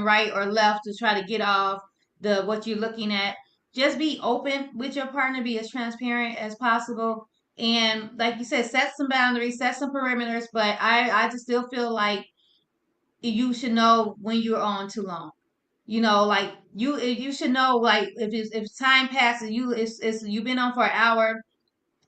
right or left to try to get off the what you're looking at. Just be open with your partner. Be as transparent as possible, and like you said, set some boundaries, set some perimeters. But I just still feel like you should know when you're on too long. Like you should know, like if time passes, you've been on for an hour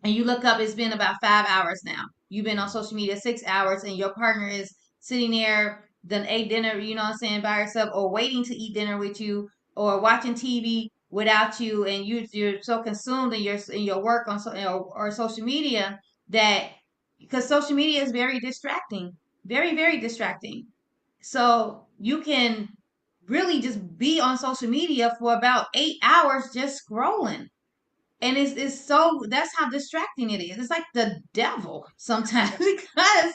and you look up, it's been about 5 hours now. you've been on social media 6 hours and your partner is sitting there, then ate dinner, you know what I'm saying, by herself, or waiting to eat dinner with you, or watching TV without you, and you're so consumed in your work on or social media that because social media is very distracting, very very distracting. So you can really just be on social media for about 8 hours just scrolling. And it's so that's how distracting it is. It's like the devil sometimes because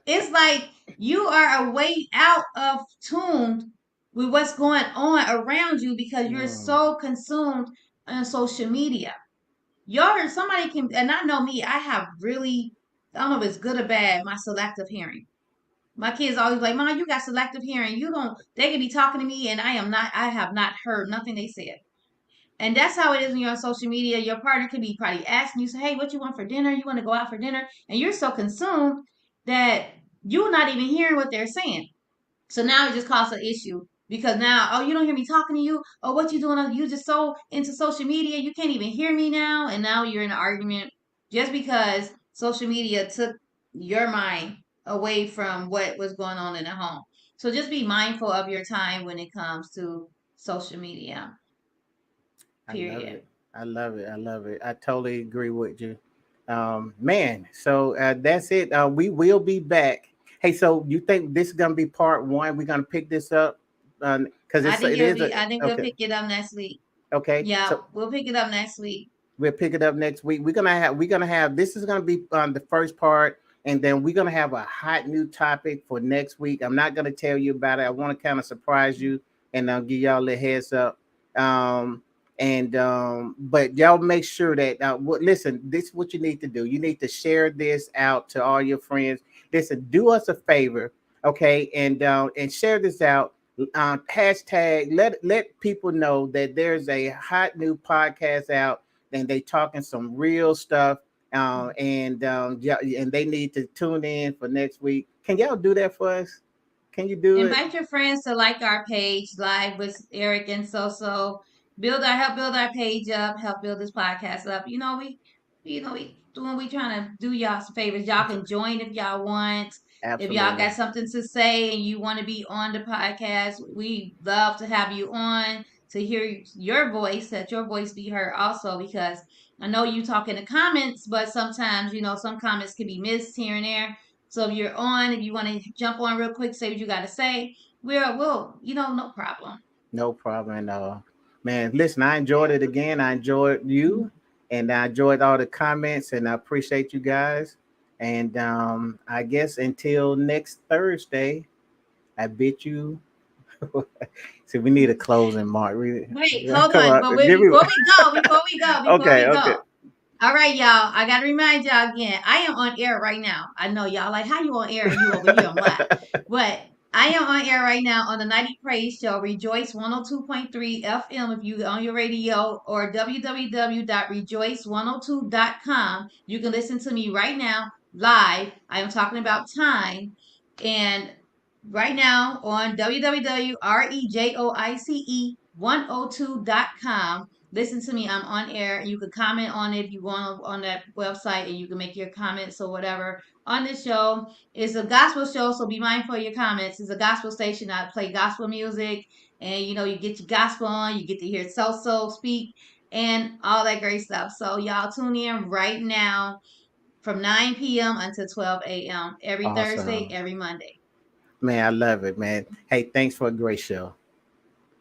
it's like you are way out of tune with what's going on around you because you're Mm. so consumed on social media. Y'all, somebody can, and I know me, I have really, I don't know if it's good or bad, my selective hearing. My kids always like, Mom, you got selective hearing. You don't, they can be talking to me and I have not heard nothing they said. And that's how it is when you're on social media. Your partner could be probably asking you, say, hey, what you want for dinner? You want to go out for dinner? And you're so consumed that you're not even hearing what they're saying. So now it just causes an issue because now, oh, you don't hear me talking to you. Oh, what you doing? You just so into social media, you can't even hear me now. And now you're in an argument just because social media took your mind away from what was going on in the home. So just be mindful of your time when it comes to social media. I love Period. it. I love it. I love it. I totally agree with you. Man, so that's it. We will be back. Hey, so you think this is gonna be part one? We're gonna pick this up because I think it it'll is be. a I think we'll okay. pick it up next week. Okay, Yeah, so we'll pick it up next week. we'll pick it up next week. We're gonna have this is gonna be the first part, and then we're gonna have a hot new topic for next week. I'm not gonna tell you about it. I want to kind of surprise you, and I'll give y'all a heads up. Um, and but y'all make sure that listen. This is what you need to do. You need to share this out to all your friends. Listen, do us a favor, okay, and share this out. Hashtag let people know that there's a hot new podcast out and they talking some real stuff and yeah, and they need to tune in for next week. Can y'all do that for us? Can you do it? Invite your friends to like our page, Live with Eric and So. Help build our page up, help build this podcast up. We trying to do y'all some favors. Y'all can join if y'all want. If y'all Absolutely. got something to say and you want to be on the podcast, we love to have you on to hear your voice, that your voice be heard also because I know you talk in the comments, but sometimes, some comments can be missed here and there. So if you're on, if you want to jump on real quick, say what you got to say, no problem. No problem at all. Man, listen, I enjoyed it again. I enjoyed you and I enjoyed all the comments and I appreciate you guys. And I guess until next Thursday, I bid you. See, we need a closing mark. Wait, hold Come on. on, But wait, give me one. before Okay, we okay. go. All right, y'all. I gotta remind y'all again. I am on air right now. I know y'all like how you on air and you over here on live, but I am on air right now on the 90 Praise Show, Rejoice 102.3 FM. If you on your radio or www.rejoice102.com, you can listen to me right now live. I am talking about time, and right now on www.rejoice102.com. Listen to me. I'm on air. You can comment on it if you want on that website, and you can make your comments or whatever on this show. It's a gospel show, so be mindful of your comments. It's a gospel station. I play gospel music, and you get your gospel on. You get to hear So speak and all that great stuff. So y'all tune in right now from 9 p.m. until 12 a.m. every Thursday, Awesome. every Monday. Man, I love it, man. Hey, thanks for a great show.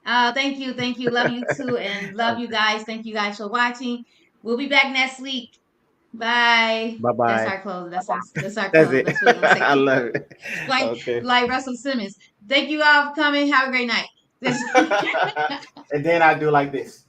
Thank you, thank you, love you too, and love you guys. Thank you guys for watching. We'll be back next week. Bye. Bye That's bye. our close. That's our That's close. it. That's what we're gonna say. I love it. like Okay. like Russell Simmons. Thank you all for coming. Have a great night. This And then I do like this.